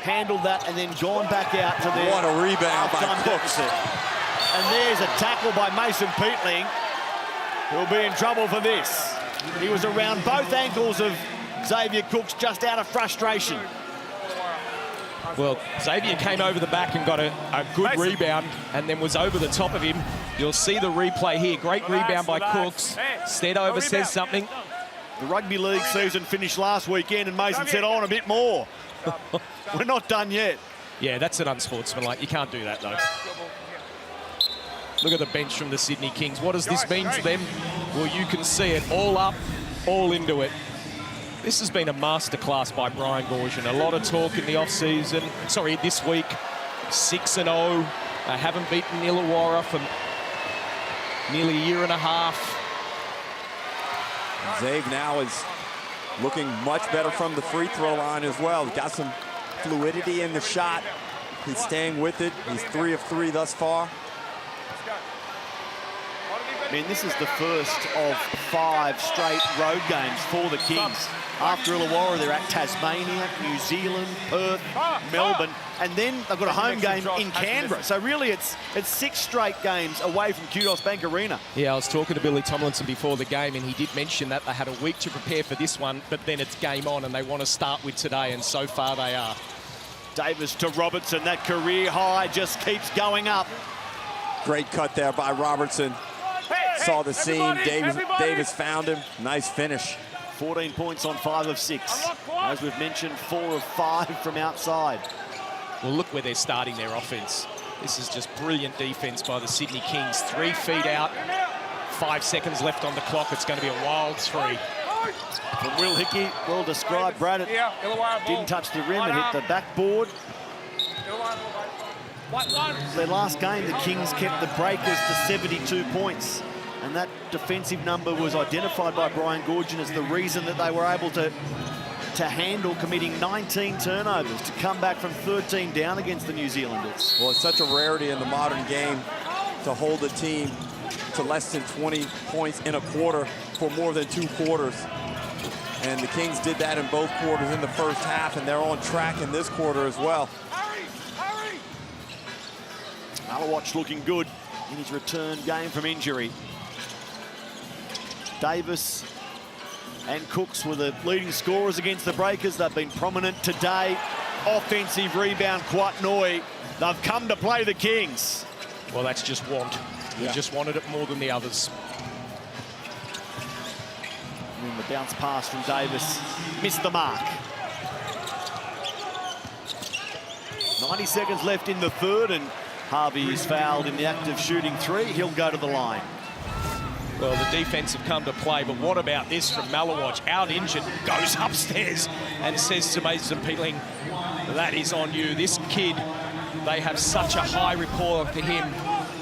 handled that and then gone back out to their... What a rebound by Cooks. And there's a tackle by Mason Peatling, who'll be in trouble for this. He was around both ankles of Xavier Cooks, just out of frustration. Well, Xavier came over the back and got a good rebound and then was over the top of him. You'll see the replay here. Great rebound by Cooks. Steadover says something. The rugby league season finished last weekend and Mason said, I want a bit more. We're not done yet. Yeah, that's an unsportsmanlike. You can't do that, though. Look at the bench from the Sydney Kings. What does this mean to them? Well, you can see it all up, all into it. This has been a masterclass by Brian Goorjian. A lot of talk in the off-season. Sorry, this week, 6-0. They haven't beaten Illawarra for nearly a year and a half. Zave now is looking much better from the free throw line as well. He's got some fluidity in the shot. He's staying with it. He's 3 of 3 thus far. I mean, this is the first of 5 straight road games for the Kings. After Illawarra, they're at Tasmania, New Zealand, Perth, Melbourne, and then they've got a home game in Canberra. So really, it's 6 straight games away from Kudos Bank Arena. Yeah, I was talking to Billy Tomlinson before the game, and he did mention that they had a week to prepare for this one, but then it's game on, and they want to start with today, and so far they are. Davis to Robertson. That career high just keeps going up. Great cut there by Robertson. Saw the seam. Davis found him. Nice finish. 14 points on 5 of 6. As we've mentioned, 4 of 5 from outside. Well, look where they're starting their offense. This is just brilliant defense by the Sydney Kings. 3 feet out, 5 seconds left on the clock. It's going to be a wild 3. From Will Hickey, well described. Brad, it didn't touch the rim. It hit the backboard. Their last game, the Kings kept the Breakers to 72 points. And that defensive number was identified by Brian Goorjian as the reason that they were able to handle committing 19 turnovers, to come back from 13 down against the New Zealanders. Well, it's such a rarity in the modern game to hold a team to less than 20 points in a quarter for more than 2 quarters. And the Kings did that in both quarters in the first half, and they're on track in this quarter as well. Illawarra looking good in his return game from injury. Davis and Cooks were the leading scorers against the Breakers. They've been prominent today. Offensive rebound, Quatnoi. They've come to play the Kings. Well, that's just want. We just wanted it more than the others. And the bounce pass from Davis missed the mark. 90 seconds left in the third, and Harvey is fouled in the act of shooting 3. He'll go to the line. Well, the defense have come to play, but what about this from Malawatch? Out injured, goes upstairs and says to Mason Peatling, that is on you. This kid, they have such a high rapport for him.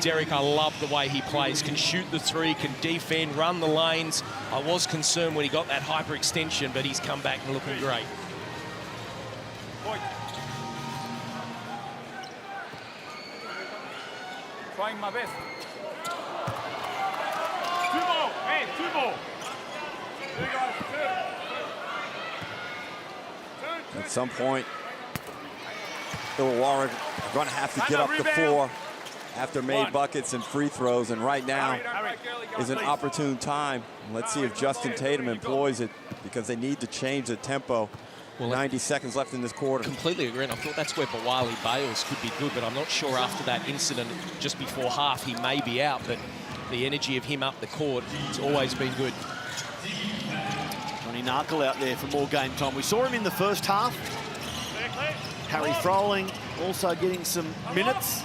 Derek, I love the way he plays. Can shoot the 3, can defend, run the lanes. I was concerned when he got that hyperextension, but he's come back and looking great. Trying my best. 2 ball, hey, 2 ball. 2 guys, 2. At some point, Illawarra are going to have to get up the floor after made buckets and free throws, and right now is an opportune time. Let's see if Justin Tatum employs it, because they need to change the tempo. Well, 90 seconds left in this quarter. Completely agree, and I thought that's where Bawali Bales could be good, but I'm not sure after that incident just before half he may be out, but the energy of him up the court, it's always been good. Johnny Narkle out there for more game time. We saw him in the first half. Harry Froling also getting some minutes.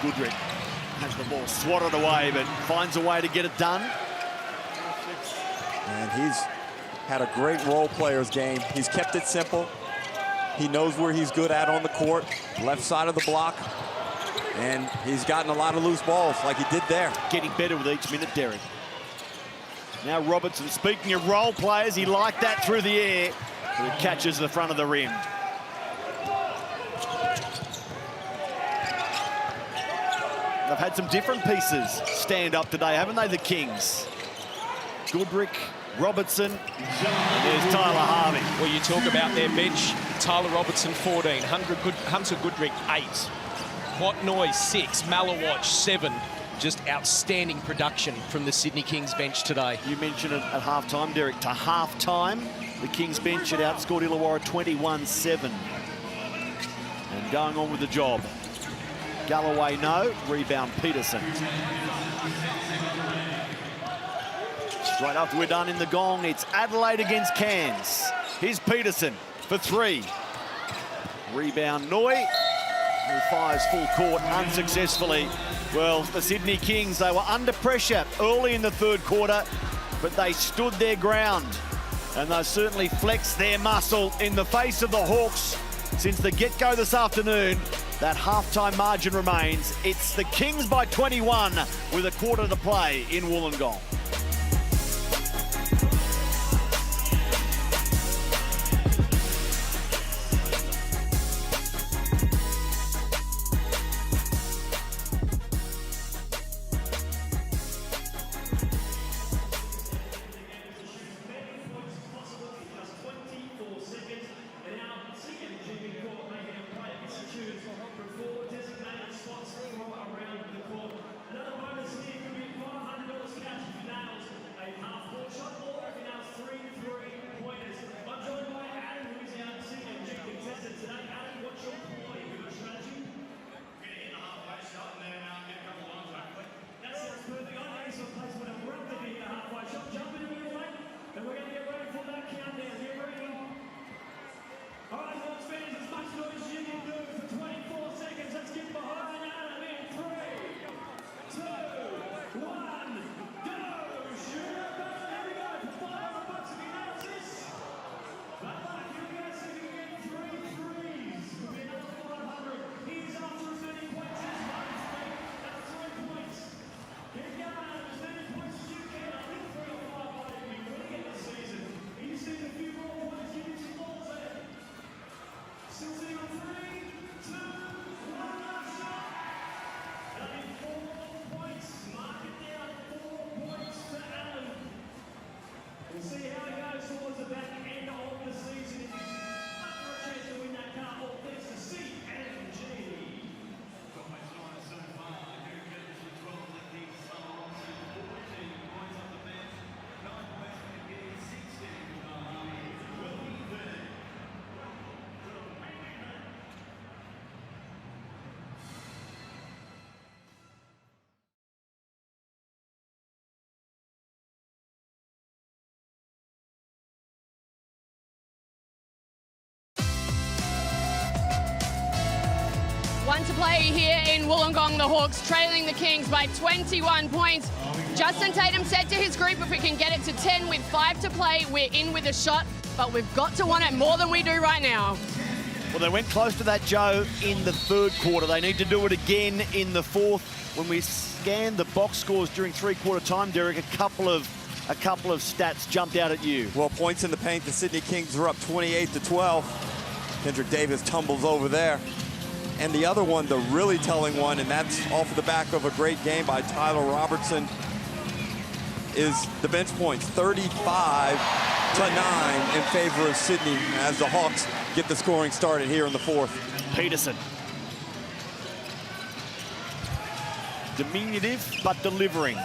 Goodrich has the ball swatted away, but finds a way to get it done. And he's had a great role players game. He's kept it simple. He knows where he's good at on the court, left side of the block. And he's gotten a lot of loose balls like he did there. Getting better with each minute, Derek. Now Robertson, speaking of role players, he liked that through the air, but it catches the front of the rim. They've had some different pieces stand up today, haven't they, the Kings? Goodrick, Robertson, and there's Tyler Harvey. Well, you talk about their bench. Tyler Robertson, 14. Hunter Goodrick, 8. Watnoy, 6. Malawatch, 7. Just outstanding production from the Sydney Kings bench today. You mentioned it at half-time, Derek. To half-time, the Kings bench had outscored Illawarra 21-7. And going on with the job. Galloway, no. Rebound, Peterson. Straight after we're done in the gong, it's Adelaide against Cairns. Here's Peterson for 3. Rebound, Noy, who fires full court unsuccessfully. Well, the Sydney Kings, they were under pressure early in the third quarter, but they stood their ground. And they certainly flexed their muscle in the face of the Hawks. Since the get-go this afternoon, that halftime margin remains. It's the Kings by 21 with a quarter to play in Wollongong. One to play here in Wollongong. The Hawks trailing the Kings by 21 points. Justin Tatum said to his group, if we can get it to 10 with 5 to play, we're in with a shot, but we've got to want it more than we do right now. Well, they went close to that, Joe, in the third quarter. They need to do it again in the fourth. When we scanned the box scores during three-quarter time, Derek, a couple of stats jumped out at you. Well, points in the paint, the Sydney Kings are up 28-12. Kendrick Davis tumbles over there. And the other one, the really telling one, and that's off the back of a great game by Tyler Robertson, is the bench points, 35-9 in favor of Sydney as the Hawks get the scoring started here in the fourth. Peterson. Diminutive, but delivering.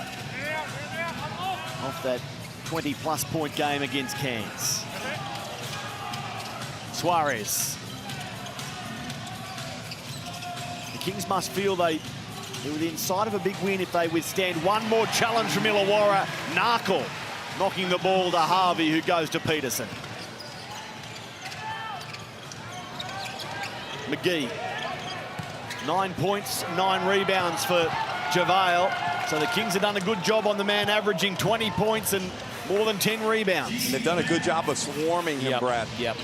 Off that 20-plus point game against Cairns. Suarez. The Kings must feel they're within sight of a big win if they withstand one more challenge from Illawarra. Narkle knocking the ball to Harvey, who goes to Peterson. McGee. 9 points, 9 rebounds for JaVale. So the Kings have done a good job on the man, averaging 20 points and more than 10 rebounds. They've done a good job of swarming him, Brad. Yep.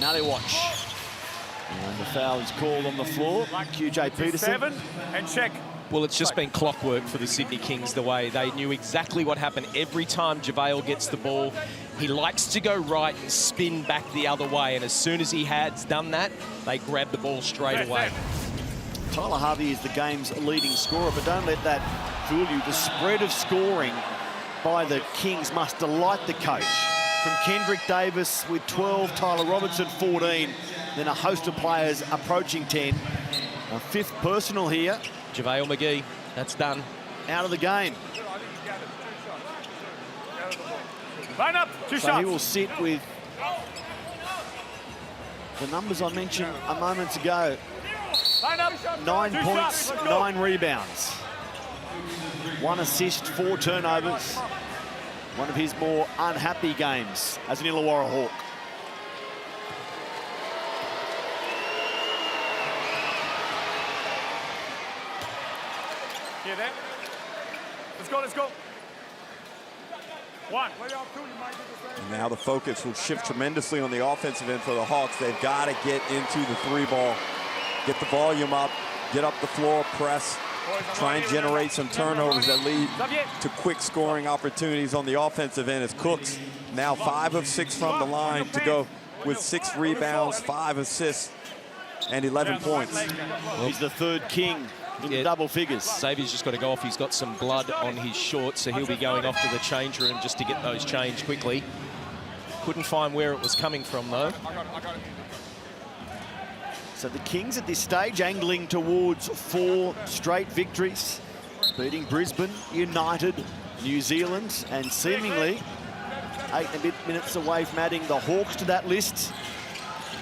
Now they watch. And the foul is called on the floor. QJ Peterson. 7 and check. Well, it's just been clockwork for the Sydney Kings, the way they knew exactly what happened every time JaVale gets the ball. He likes to go right and spin back the other way, and as soon as he has done that, they grab the ball straight away. Tyler Harvey is the game's leading scorer, but don't let that fool you. The spread of scoring by the Kings must delight the coach. From Kendrick Davis with 12, Tyler Robertson 14, then a host of players approaching 10. A fifth personal here. JaVale McGee, that's done. Out of the game. Line up, two So shots. he will sit with the numbers I mentioned a moment ago. Line up. 9 Two points, shots. 9 rebounds. 1 assist, 4 turnovers. One of his more unhappy games as an Illawarra Hawk. Here, there. Let's go, let's go. One. And now the focus will shift tremendously on the offensive end for the Hawks. They've got to get into the 3-ball, get the volume up, get up the floor, press, try and generate some turnovers that lead to quick scoring opportunities on the offensive end. As Cooks now 5 of 6 from the line to go with 6 rebounds, 5 assists, and 11 points. He's the third King in double figures. Xavier's just got to go off. He's got some blood on his shorts, so he'll be going off to the change room just to get those changed quickly. Couldn't find where it was coming from, though. So the Kings at this stage angling towards 4 straight victories, beating Brisbane, United, New Zealand, and seemingly 8 and a bit minutes away from adding the Hawks to that list.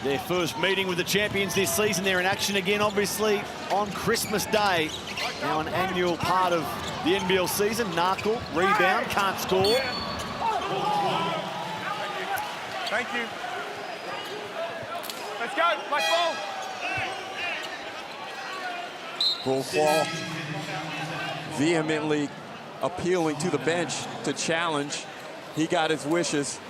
Their first meeting with the champions this season. They're in action again, obviously, on Christmas Day. Now an annual part of the NBL season. Narkle, rebound, can't score. Thank you. Let's go, black ball. Bullquall vehemently appealing to the bench to challenge. He got his wishes.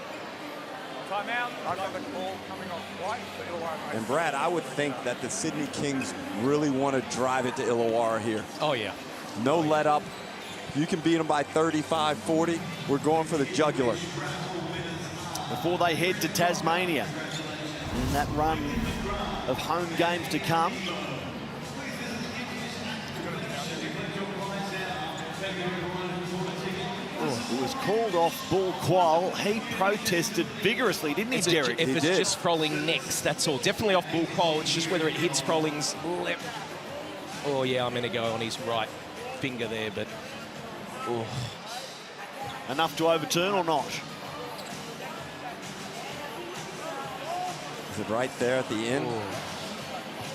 Timeout. I've got the ball coming off right for Illawarra. And Brad, I would think that the Sydney Kings really want to drive it to Illawarra here. Oh, yeah. No let up. You can beat them by 35, 40. We're going for the jugular. Before they head to Tasmania in that run of home games to come. It was called off Bull Quoll. He protested vigorously, didn't he, Derek? If it's just Froling next, that's all. Definitely off Bull Quoll. It's just whether it hits Froling's left. Oh, yeah, I'm going to go on his right finger there, but... Oh. Enough to overturn or not? Is it right there at the end? Oh.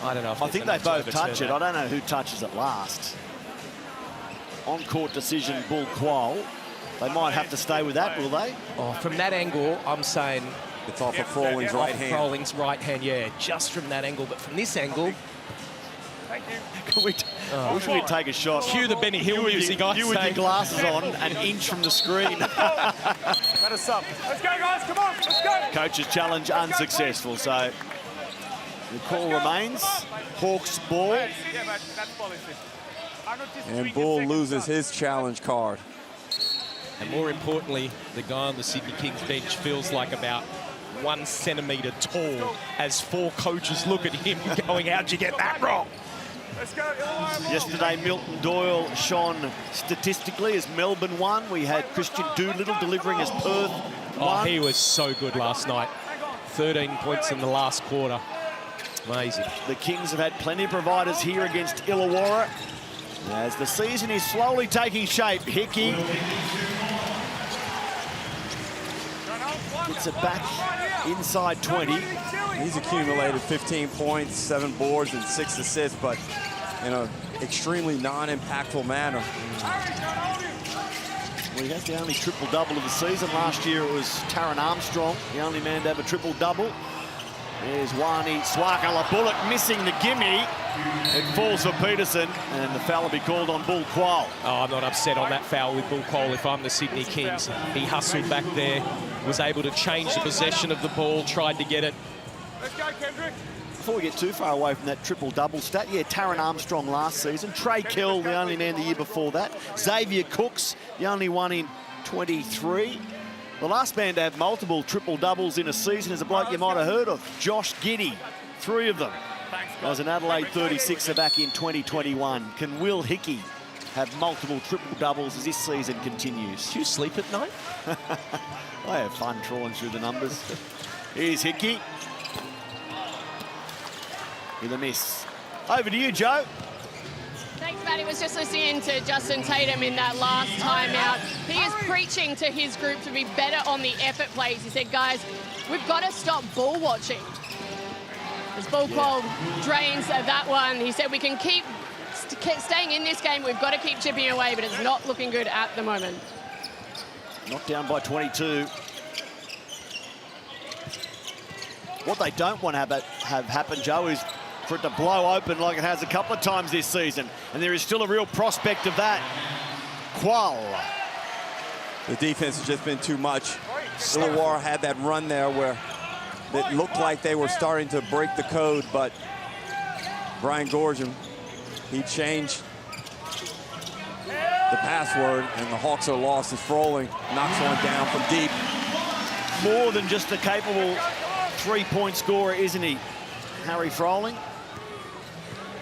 I don't know if I think they enough to both touch overturn it. that. I don't know who touches it last. On-court decision, Bull Quoll. They might have to stay with that, will they? Oh, from that angle, I'm saying... It's off of Froling's right hand. Froling's right hand, yeah. Just from that angle. But from this angle... Thank you. Can we wish we could take a shot. Cue the Benny Hill music, I You with your glasses on, an inch from the screen. Got a sub. Let's go, guys. Come on. Let's go. Coach's challenge unsuccessful, so the call remains. Hawks ball. Yeah, but that's policy. And Bull loses his challenge card. And more importantly, the guy on the Sydney Kings bench feels like about 1 centimetre tall as 4 coaches look at him going, how'd you get that wrong? Let's go. Yesterday, Milton Doyle shone statistically as Melbourne won. We had Christian Doolittle delivering as Perth won. Oh, he was so good last night. 13 points in the last quarter. Amazing. The Kings have had plenty of providers here against Illawarra. As the season is slowly taking shape, Hickey gets it back inside 20. He's accumulated 15 points, 7 boards, and 6 assists, but in an extremely non-impactful manner. Well, he has the only triple-double of the season. Last year it was Taran Armstrong, the only man to have a triple-double. There's Wani Swakala Bullock missing the gimme. It falls for Peterson, and the foul will be called on Bull Quoll. Oh, I'm not upset on that foul with Bull Quoll if I'm the Sydney Kings. He hustled back there, was able to change the possession of the ball, tried to get it. Let's go, Kendrick. Before we get too far away from that triple-double stat, yeah, Taran Armstrong last season. Trey Kell, the only man the year before that. Xavier Cooks, the only one in 23. The last man to have multiple triple-doubles in a season is a bloke you might have heard of, Josh Giddey. 3 of them. Thanks, As an Adelaide 36er back in 2021, can Will Hickey have multiple triple-doubles as this season continues? Do you sleep at night? I have fun trawling through the numbers. Here's Hickey. With a miss. Over to you, Joe. Thanks, Matty. Was just listening to Justin Tatum in that last timeout. He is preaching to his group to be better on the effort plays. He said, guys, we've got to stop ball watching. As ball qual drains that one, he said we can keep staying in this game. We've got to keep chipping away, but it's not looking good at the moment. Knocked down by 22. What they don't want to have happen, Joe, is for it to blow open like it has a couple of times this season. And there is still a real prospect of that. Qual. The defense has just been too much. Illawarra had that run there where it looked like they were starting to break the code, but Brian Gorgian, he changed the password, and the Hawks are lost as Froling knocks one down from deep. More than just a capable three-point scorer, isn't he, Harry Froling?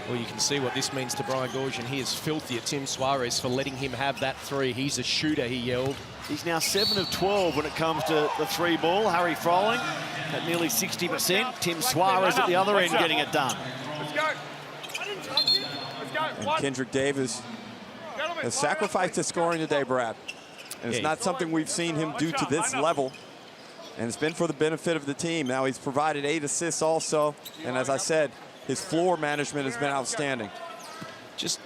Well, you can see what this means to Brian Gorgian. He is filthy at Tim Suarez for letting him have that three. He's a shooter, he yelled. He's now 7 of 12 when it comes to the three ball. Harry Froling at nearly 60%. Tim Suarez at the other end getting it done. Let's go. I didn't touch it. Let's go. And Kendrick Davis has sacrificed his scoring today, Brad. And it's not something we've seen him do to this level. And it's been for the benefit of the team. Now he's provided 8 assists also. And as I said, his floor management has been outstanding. Just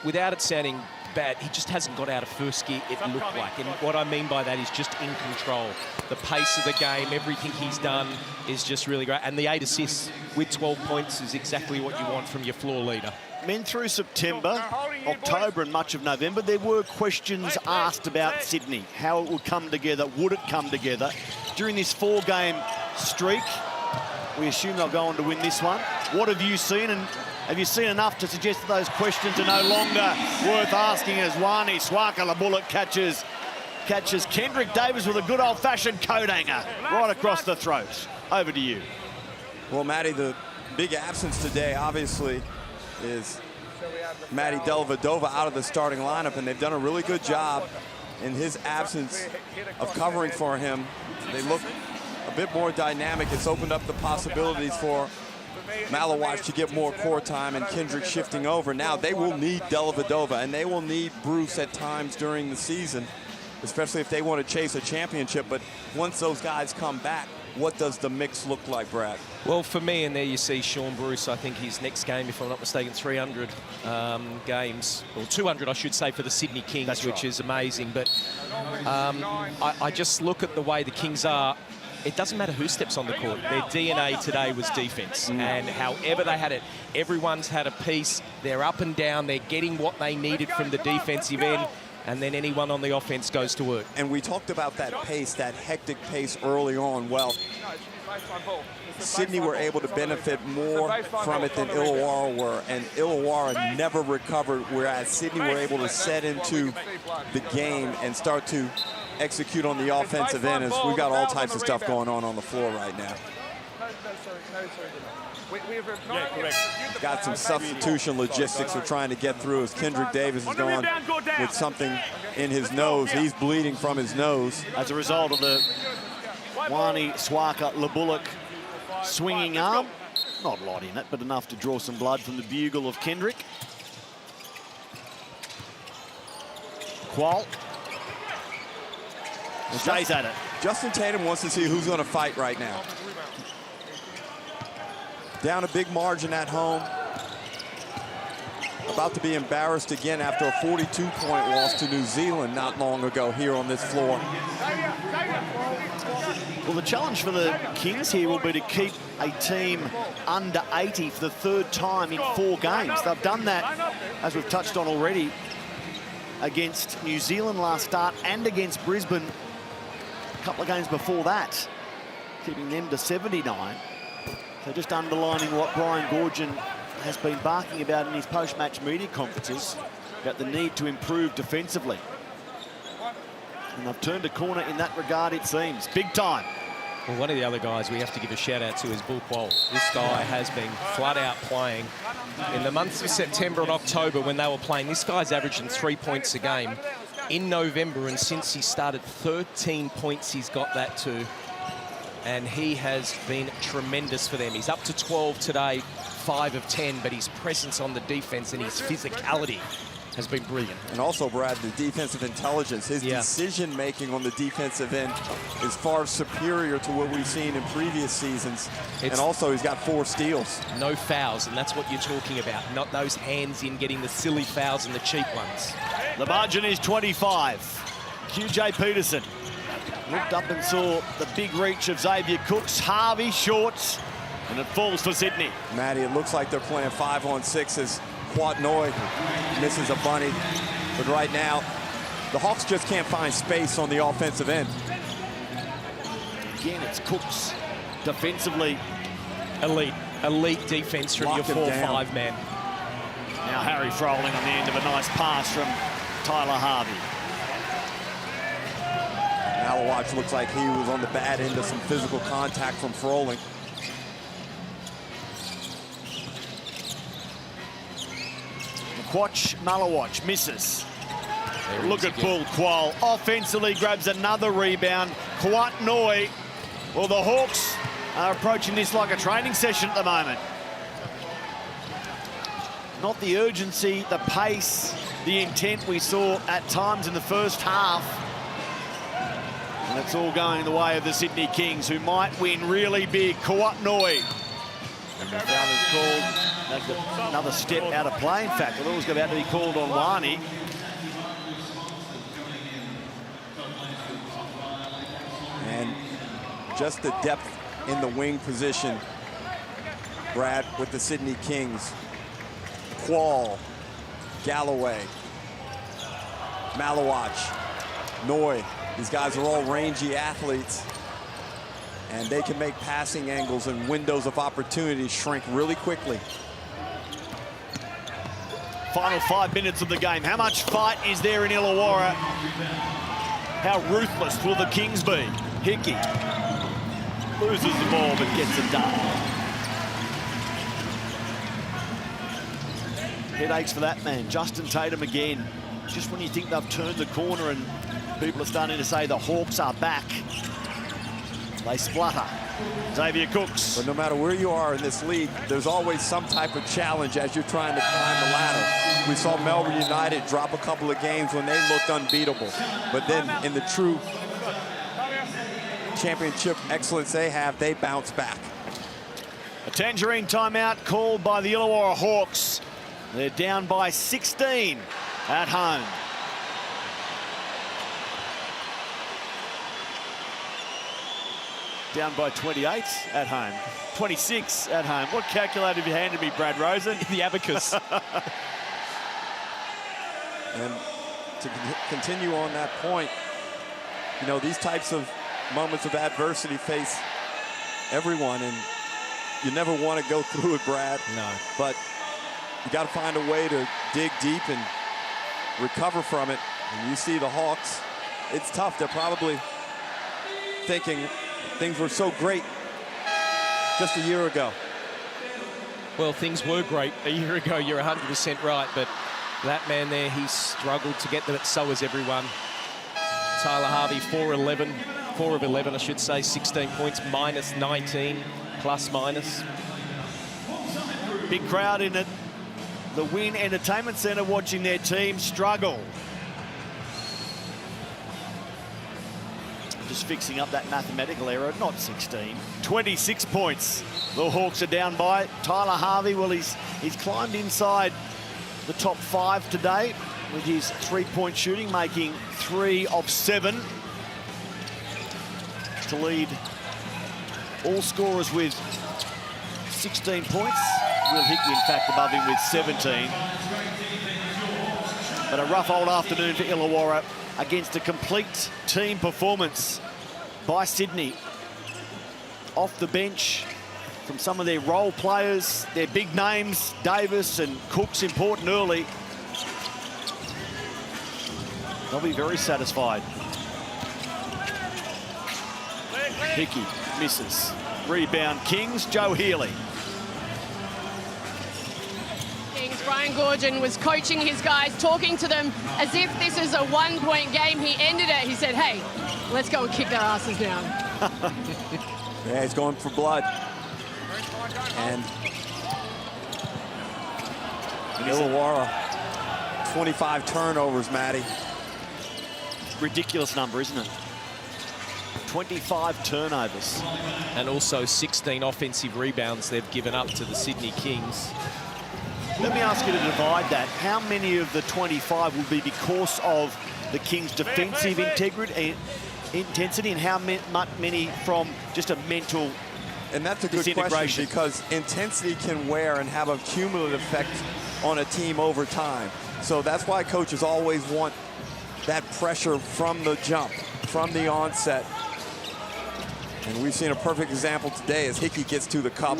without it sounding bad, he just hasn't got out of first gear, it looked like. And what I mean by that is just in control. The pace of the game, everything he's done is just really great. And the 8 assists with 12 points is exactly what you want from your floor leader. Men through September, October and much of November, there were questions asked about Sydney, how it would come together, would it come together. During this 4-game streak, we assume they'll go on to win this one. What have you seen, and have you seen enough to suggest that those questions are no longer worth asking as Wani Swaka Labullock catches Kendrick Davis with a good old-fashioned coat hanger right across the throat. Over to you. Well, Matty, the big absence today, obviously, is Matty Dellavedova out of the starting lineup, and they've done a really good job in his absence of covering for him. They look a bit more dynamic. It's opened up the possibilities for Malawatch to get more court time and Kendrick shifting over. Now they will need Dellavedova, and they will need Bruce at times during the season, especially if they want to chase a championship. But once those guys come back, what does the mix look like, Brad? Well, for me, and there you see Sean Bruce, I think his next game, if I'm not mistaken, 300 games, or 200, I should say, for the Sydney Kings, which is amazing. But I just look at the way the Kings are. It doesn't matter who steps on the court. Their DNA today was defense. And however they had it, everyone's had a piece. They're up and down. They're getting what they needed from the defensive end. And then anyone on the offense goes to work. And we talked about that pace, that hectic pace early on. Well, Sydney were able to benefit more from it than Illawarra were, and Illawarra never recovered, whereas Sydney were able to set into the game and start to execute on the offensive end, as we've got all types of stuff going on the floor right now. Got some substitution logistics we're trying to get through as Kendrick Davis is going with something in his nose. He's bleeding from his nose. As a result of the Wani Swaka Labullock swinging arm. Not a lot in it, but enough to draw some blood from the bugle of Kendrick. Qual stays at it. Justin Tatum wants to see who's going to fight right now. Down a big margin at home. About to be embarrassed again after a 42-point loss to New Zealand not long ago here on this floor. Well, the challenge for the Kings here will be to keep a team under 80 for the 3rd time in 4 games. They've done that, as we've touched on already, against New Zealand last start and against Brisbane a couple of games before that, keeping them to 79. So just underlining what Brian Gorgian has been barking about in his post-match media conferences about the need to improve defensively. And they've turned a corner in that regard, it seems. Big time. Well, one of the other guys we have to give a shout out to is Bull Qual. This guy has been flat out playing. In the months of September and October when they were playing, this guy's averaging 3 points a game. In November, and since he started, 13 points he's got that to. And he has been tremendous for them. He's up to 12 today, 5 of 10, but his presence on the defense and his physicality has been brilliant. And also, Brad, the defensive intelligence, his decision-making on the defensive end is far superior to what we've seen in previous seasons. And also, he's got 4 steals. No fouls, and that's what you're talking about. Not those hands in getting the silly fouls and the cheap ones. The margin is 25. QJ Peterson looked up and saw the big reach of Xavier Cooks. Harvey shorts, and it falls for Sydney. Matty, it looks like they're playing 5-on-6s. Quatnoy misses a bunny, but right now, the Hawks just can't find space on the offensive end. Again, it's Cooks defensively. Elite defense from your 4-5 man. Now Harry Froling on the end of a nice pass from Tyler Harvey. Illawarra looks like he was on the bad end of some physical contact from Froling. Malawatch misses. Look at Bull Qual. Offensively grabs another rebound. Quatnoy. Well, the Hawks are approaching this like a training session at the moment. Not the urgency, the pace, the intent we saw at times in the first half. And it's all going the way of the Sydney Kings, who might win really big. Quatnoy. And the foul is called. That's another step out of play. In fact, it was about to be called on Wani. And just the depth in the wing position, Brad, with the Sydney Kings. Qual, Galloway, Malawatch, Noy. These guys are all rangy athletes, and they can make passing angles and windows of opportunity shrink really quickly. Final 5 minutes of the game. How much fight is there in Illawarra? How ruthless will the Kings be? Hickey loses the ball but gets it done. Headaches for that man. Justin Tatum again. Just when you think they've turned the corner and people are starting to say the Hawks are back, they splutter. Xavier Cooks. But no matter where you are in this league, there's always some type of challenge as you're trying to climb the ladder. We saw Melbourne United drop a couple of games when they looked unbeatable. But then in the true championship excellence they have, they bounce back. A Tangerine timeout called by the Illawarra Hawks. They're down by 16 at home. Down by 28 at home. 26 at home. What calculator have you handed me, Brad Rosen? The abacus. And to continue on that point, you know, these types of moments of adversity face everyone, and you never want to go through it, Brad. No. But you got to find a way to dig deep and recover from it. And you see the Hawks, it's tough. They're probably thinking things were so great just a year ago. Well, things were great a year ago. You're 100% right, but that man there, he struggled to get them, but so has everyone. Tyler Harvey, 4 of 11, I should say, 16 points, minus 19, plus minus. Big crowd in it. The Wynn Entertainment Centre watching their team struggle. Just fixing up that mathematical error, not 16. 26 points the Hawks are down by. Tyler Harvey, well, he's climbed inside the top 5 today with his 3-point shooting, making 3 of 7 to lead all scorers with 16 points. Will Hickey, in fact, above him with 17. But a rough old afternoon for Illawarra against a complete team performance by Sydney. Off the bench from some of their role players, their big names, Davis and Cooks, important early. They'll be very satisfied. Hickey misses. Rebound Kings, Joe Healy. Kings, Brian Goorjian was coaching his guys, talking to them as if this is a one-point game. He ended it. He said, hey, let's go and kick their asses down. Yeah, he's going for blood. And Illawarra, 25 turnovers, Matty. Ridiculous number, isn't it? 25 turnovers. And also 16 offensive rebounds they've given up to the Sydney Kings. Let me ask you to divide that. How many of the 25 will be because of the Kings' defensive intensity, and how many from just a mental And that's a good question, because intensity can wear and have a cumulative effect on a team over time. So that's why coaches always want that pressure from the jump, from the onset. And we've seen a perfect example today as Hickey gets to the cup,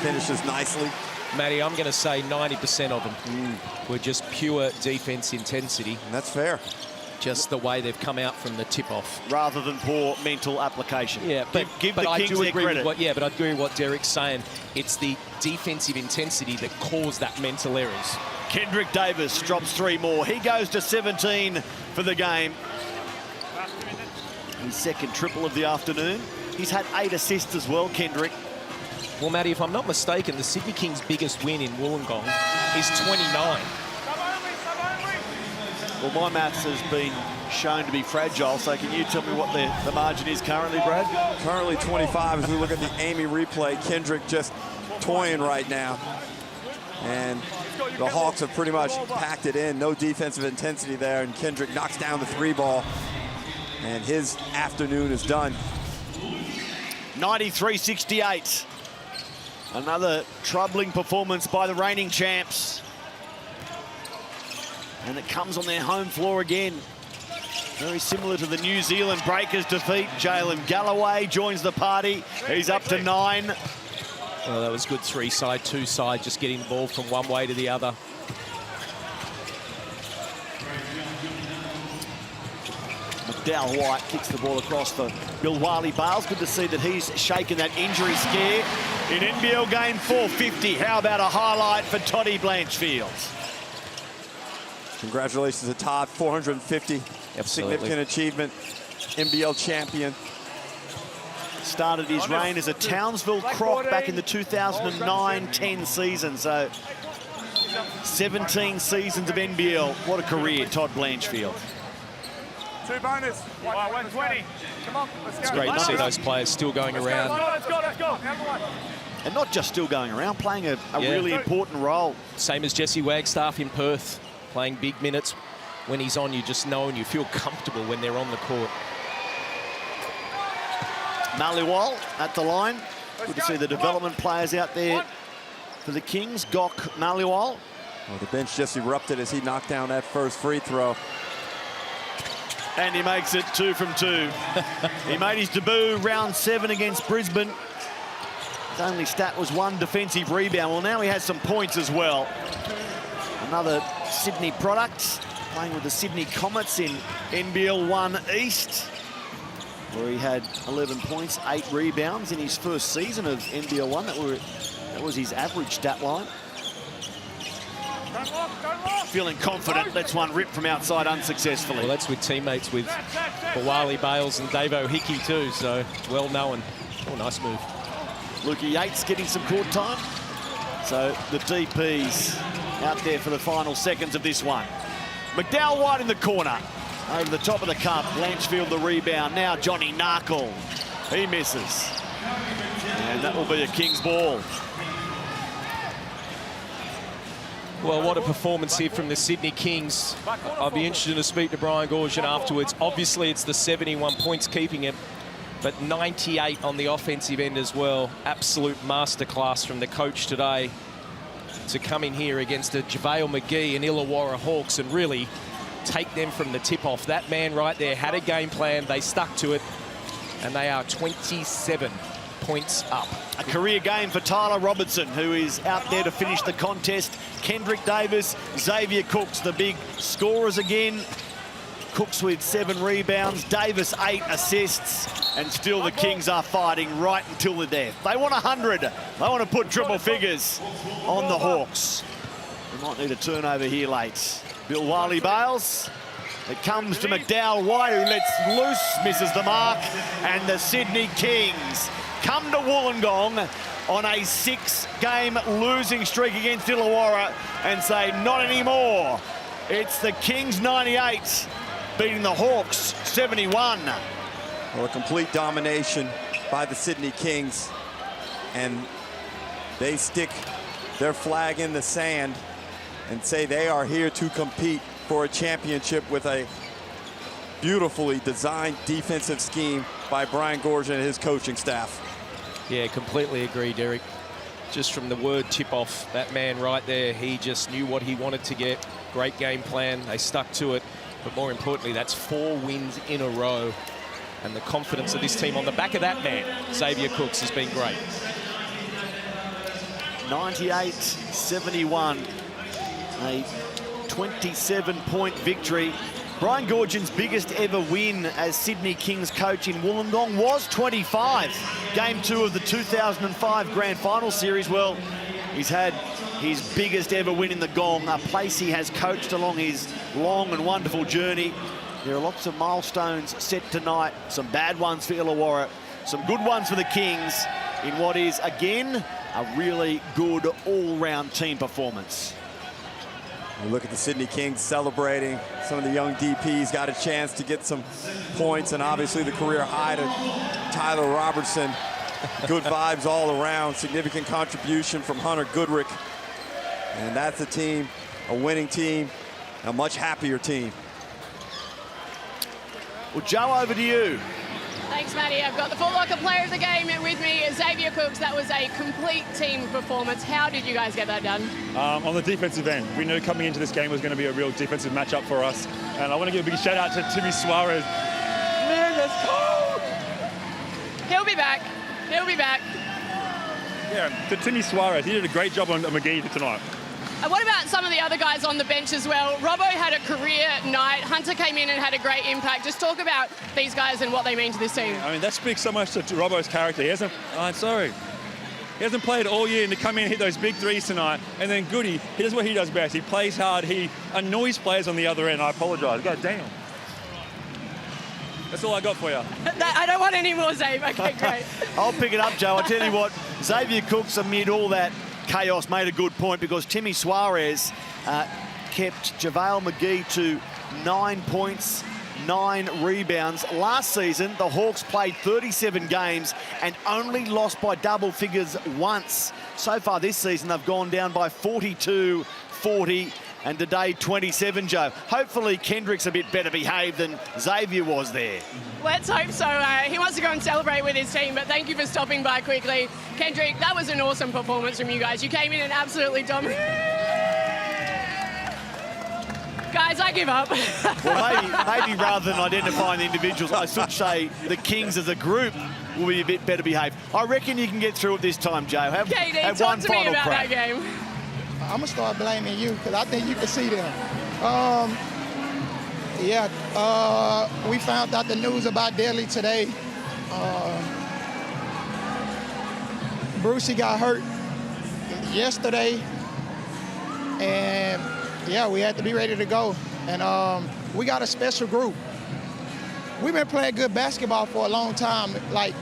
finishes nicely. Matty, I'm going to say 90% of them were just pure defense intensity. And that's fair. Just the way they've come out from the tip-off. Rather than poor mental application. Yeah, but give the Kings their credit. But I agree with what Derek's saying. It's the defensive intensity that caused that mental errors. Kendrick Davis drops 3 more. He goes to 17 for the game. His second triple of the afternoon. He's had 8 assists as well, Kendrick. Well, Matty, if I'm not mistaken, the Sydney Kings' biggest win in Wollongong is 29. Well, my maths has been shown to be fragile, so can you tell me what the margin is currently, Brad? Currently 25 as we look at the Amy replay. Kendrick just toying right now. And the Hawks have pretty much packed it in. No defensive intensity there, and Kendrick knocks down the 3 ball. And his afternoon is done. 93-68. Another troubling performance by the reigning champs. And it comes on their home floor again. Very similar to the New Zealand Breakers defeat. Jalen Galloway joins the party. He's up to 9. Well, that was good 3-side, 2-side, just getting the ball from one way to the other. McDowell White kicks the ball across for Bill Bales. Good to see that he's shaken that injury scare in NBL game 450. How about a highlight for Toddy Blanchfield? Congratulations to Todd, 450. Absolutely. Significant achievement, NBL champion. Started his reign as a Townsville Croc back in the 2009-10 season. So 17 seasons of NBL. What a career, Todd Blanchfield. 2 bonus. 120. Come on, let's go. It's great to see those players still going around. Let's go. And not just still going around, playing a really important role. Same as Jesse Wagstaff in Perth, playing big minutes. When he's on, you just know and you feel comfortable when they're on the court. Maliwal at the line. Good to see the development players out there for the Kings. Gok Maliwal. Well, the bench just erupted as he knocked down that first free throw. And he makes it 2 from 2. He made his debut round 7 against Brisbane. His only stat was 1 defensive rebound. Well, now he has some points as well. Another Sydney product, playing with the Sydney Comets in NBL 1 East, where he had 11 points, 8 rebounds in his first season of NBL 1. That was his average stat line. Feeling confident, lets one rip from outside unsuccessfully. Well, that's with teammates with Bawali Bales and Davo Hickey too, so well known. Oh, nice move. Lukey Yates getting some court time. So the DPs out there for the final seconds of this one. McDowell White in the corner. Over the top of the cup, Blanchfield the rebound. Now Johnny Narkle. He misses. And that will be a Kings ball. Well, what a performance here from the Sydney Kings. I'll be interested to speak to Brian Goorjian afterwards. Obviously, it's the 71 points keeping him, but 98 on the offensive end as well. Absolute masterclass from the coach today to come in here against a JaVale McGee and Illawarra Hawks and really take them from the tip-off. That man right there had a game plan. They stuck to it, and they are 27 points up. A career game for Tyler Robertson, who is out there to finish the contest. Kendrick Davis, Xavier Cooks, the big scorers again. Cooks with 7 rebounds, Davis 8 assists, and still the Kings are fighting right until the death. They want 100. They want to put triple figures on the Hawks. We might need a turnover here late. Bill Wiley bails. It comes to McDowell White, who lets loose, misses the mark, and the Sydney Kings come to Wollongong on a 6-game losing streak against Illawarra and say, not anymore. It's the Kings 98 beating the Hawks 71. Well, a complete domination by the Sydney Kings, and they stick their flag in the sand and say they are here to compete for a championship with a beautifully designed defensive scheme by Brian Goorjian and his coaching staff. Yeah, completely agree, Derek. Just from the word tip-off, that man right there, he just knew what he wanted to get. Great game plan. They stuck to it. But more importantly, that's 4 wins in a row. And the confidence of this team on the back of that man, Xavier Cooks, has been great. 98-71. A 27-point victory. Brian Goorjian's biggest ever win as Sydney Kings coach in Wollongong was 25. Game 2 of the 2005 Grand Final Series. Well, he's had his biggest ever win in the Gong, a place he has coached along his long and wonderful journey. There are lots of milestones set tonight, some bad ones for Illawarra, some good ones for the Kings in what is, again, a really good all-round team performance. We look at the Sydney Kings celebrating. Some of the young DPs got a chance to get some points, and obviously the career high to Tyler Robertson. Good vibes all around. Significant contribution from Hunter Goodrick. And that's a team, a winning team, a much happier team. Well, Joe, over to you. Thanks, Matty. I've got the Foot Locker player of the game with me, Xavier Cooks. That was a complete team performance. How did you guys get that done? On the defensive end, we knew coming into this game was going to be a real defensive matchup for us. And I want to give a big shout out to Timmy Suarez. Man, that's cold! He'll be back. He'll be back. Yeah, to Timmy Suarez. He did a great job on McGee tonight. And what about some of the other guys on the bench as well? Robbo had a career night. Hunter came in and had a great impact. Just talk about these guys and what they mean to this team. I mean, that speaks so much to Robbo's character. He hasn't played all year, and to come in and hit those big threes tonight. And then Goody, he does what he does best. He plays hard. He annoys players on the other end. I apologise. God damn. That's all I got for you. I don't want any more, Xavier. Okay, great. I'll pick it up, Joe. I'll tell you what, Xavier Cooks, amid all that chaos, made a good point, because Timmy Suarez kept JaVale McGee to 9 points, 9 rebounds. Last season, the Hawks played 37 games and only lost by double figures once. So far this season, they've gone down by 42, 40, and today 27, Joe. Hopefully Kendrick's a bit better behaved than Xavier was there. Let's hope so. He wants to go and celebrate with his team, but thank you for stopping by quickly. Kendrick, that was an awesome performance from you guys. You came in and absolutely dominated. Guys, I give up. Well, maybe rather than identifying the individuals, I should say the Kings as a group will be a bit better behaved. I reckon you can get through it this time, Joe. Have talk one to me final about crack. that game. I'm going to start blaming you because I think you can see them. We found out the news about Daly today. Brucey got hurt yesterday. And, yeah, we had to be ready to go. And we got a special group. We've been playing good basketball for a long time. Like,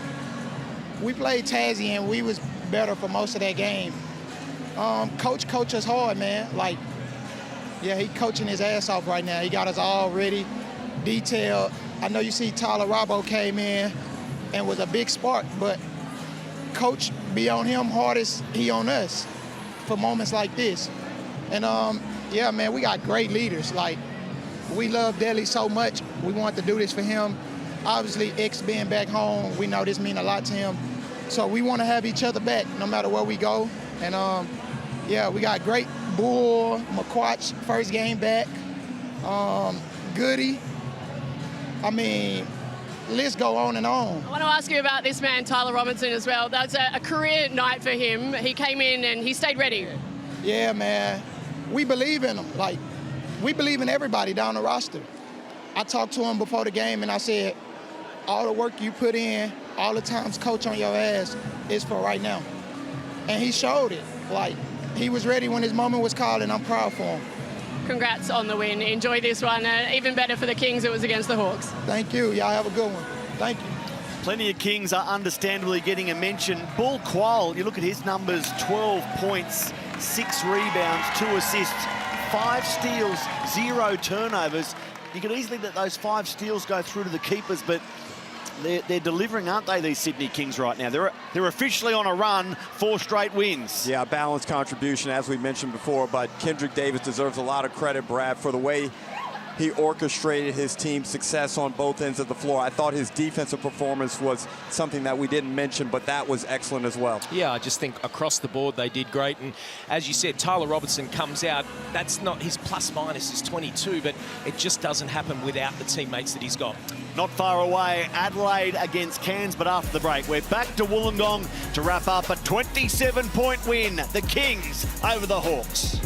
we played Tassie and we was better for most of that game. Coach us hard, man. Like, yeah, he coaching his ass off right now. He got us all ready, detailed. I know you see Tyler Robbo came in and was a big spark, but Coach be on him hardest he on us for moments like this. And yeah, man, we got great leaders. Like, we love Deli so much. We want to do this for him. Obviously, X being back home, we know this means a lot to him. So we want to have each other back no matter where we go. And yeah, we got great Bull, McQuatch, first game back. Goody. I mean, list go on and on. I want to ask you about this man, Tyler Robinson, as well. That's a career night for him. He came in and he stayed ready. Yeah, man. We believe in him. Like, we believe in everybody down the roster. I talked to him before the game, and I said, all the work you put in, all the times coach on your ass is for right now. And he showed it. Like, he was ready when his moment was called, and I'm proud for him. Congrats on the win. Enjoy this one. Even better for the Kings, it was against the Hawks. Thank you. Y'all have a good one. Thank you. Plenty of Kings are understandably getting a mention. Bull Quayle, you look at his numbers, 12 points, 6 rebounds, 2 assists, 5 steals, 0 turnovers. You could easily let those 5 steals go through to the keepers, but they're delivering, aren't they, these Sydney Kings right now? They're officially on a run, 4 straight wins. Yeah, balanced contribution, as we mentioned before, but Kendrick Davis deserves a lot of credit, Brad, for the way he orchestrated his team's success on both ends of the floor. I thought his defensive performance was something that we didn't mention, but that was excellent as well. Yeah, I just think across the board they did great. And as you said, Tyler Robertson comes out. That's not his plus minus is 22, but it just doesn't happen without the teammates that he's got. Not far away, Adelaide against Cairns, but after the break, we're back to Wollongong to wrap up a 27-point win. The Kings over the Hawks.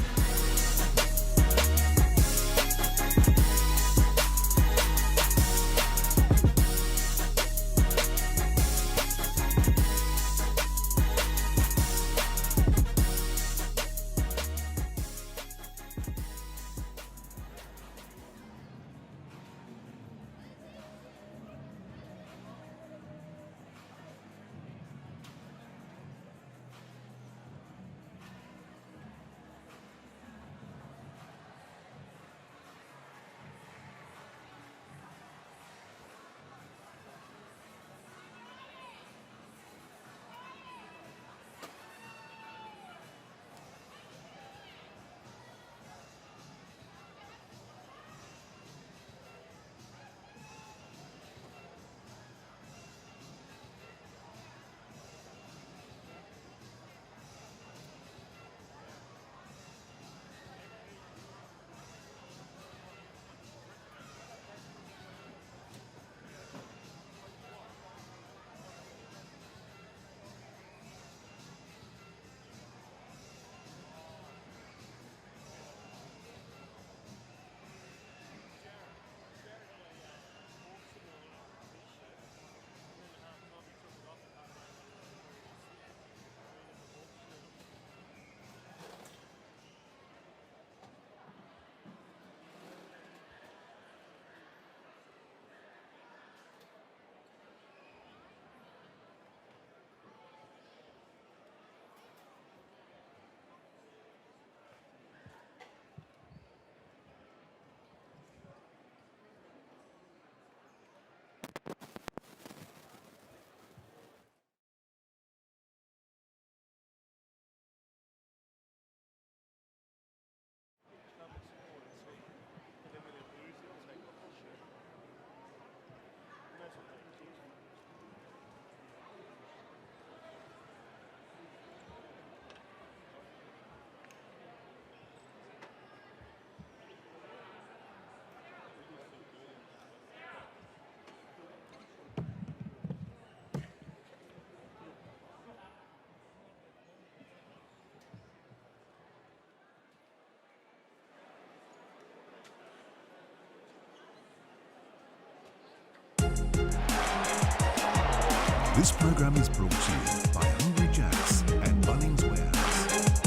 This program is brought to you by Hungry Jack's and Bunnings Warehouse.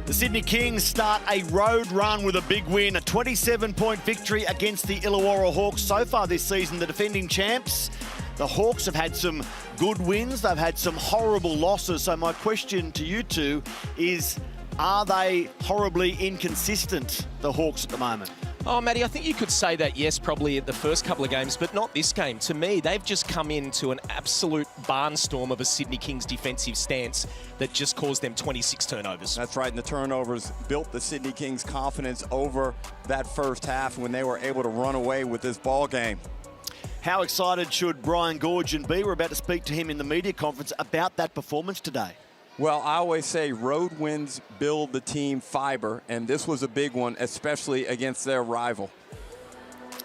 The Sydney Kings start a road run with a big win, a 27-point victory against the Illawarra Hawks. So far this season, the defending champs, the Hawks, have had some good wins. They've had some horrible losses. So my question to you two is, are they horribly inconsistent, the Hawks, at the moment? Oh, Matty, I think you could say that, yes, probably at the first couple of games, but not this game. To me, they've just come into an absolute barnstorm of a Sydney Kings defensive stance that just caused them 26 turnovers. That's right, and the turnovers built the Sydney Kings' confidence over that first half when they were able to run away with this ball game. How excited should Brian Goorjian be? We're about to speak to him in the media conference about that performance today. Well, I always say road wins build the team fiber, and this was a big one, especially against their rival.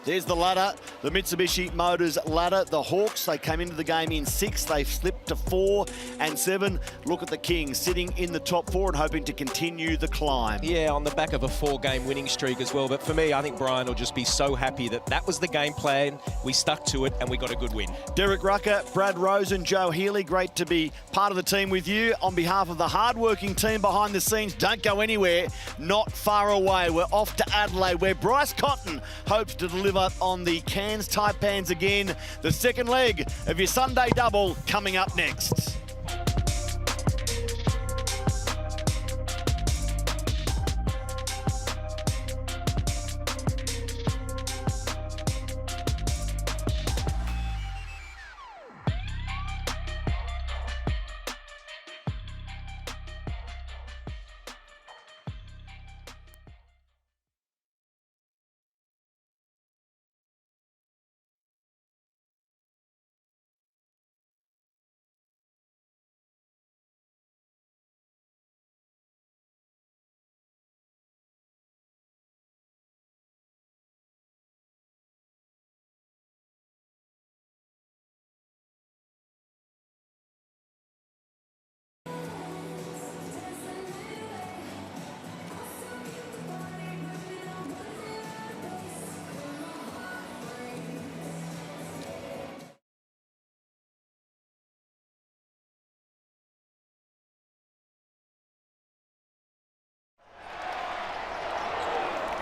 There's the ladder, the Mitsubishi Motors ladder. The Hawks, they came into the game in 6th. They've slipped back to 4 and 7. Look at the Kings sitting in the top 4 and hoping to continue the climb. Yeah, on the back of a 4-game winning streak as well. But for me, I think Brian will just be so happy that that was the game plan. We stuck to it and we got a good win. Derek Rucker, Brad Rosen, Joe Healy, great to be part of the team with you. On behalf of the hard-working team behind the scenes, don't go anywhere. Not far away. We're off to Adelaide, where Bryce Cotton hopes to deliver on the Cairns Taipans again. The second leg of your Sunday double coming up next.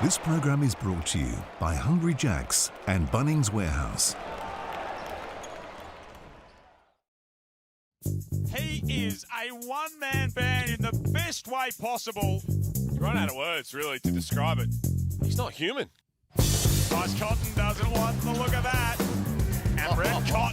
This program is brought to you by Hungry Jack's and Bunnings Warehouse. He is a one-man band in the best way possible. You run out of words, really, to describe it. He's not human. Bryce Cotton doesn't want the look of that. And Brett Cotton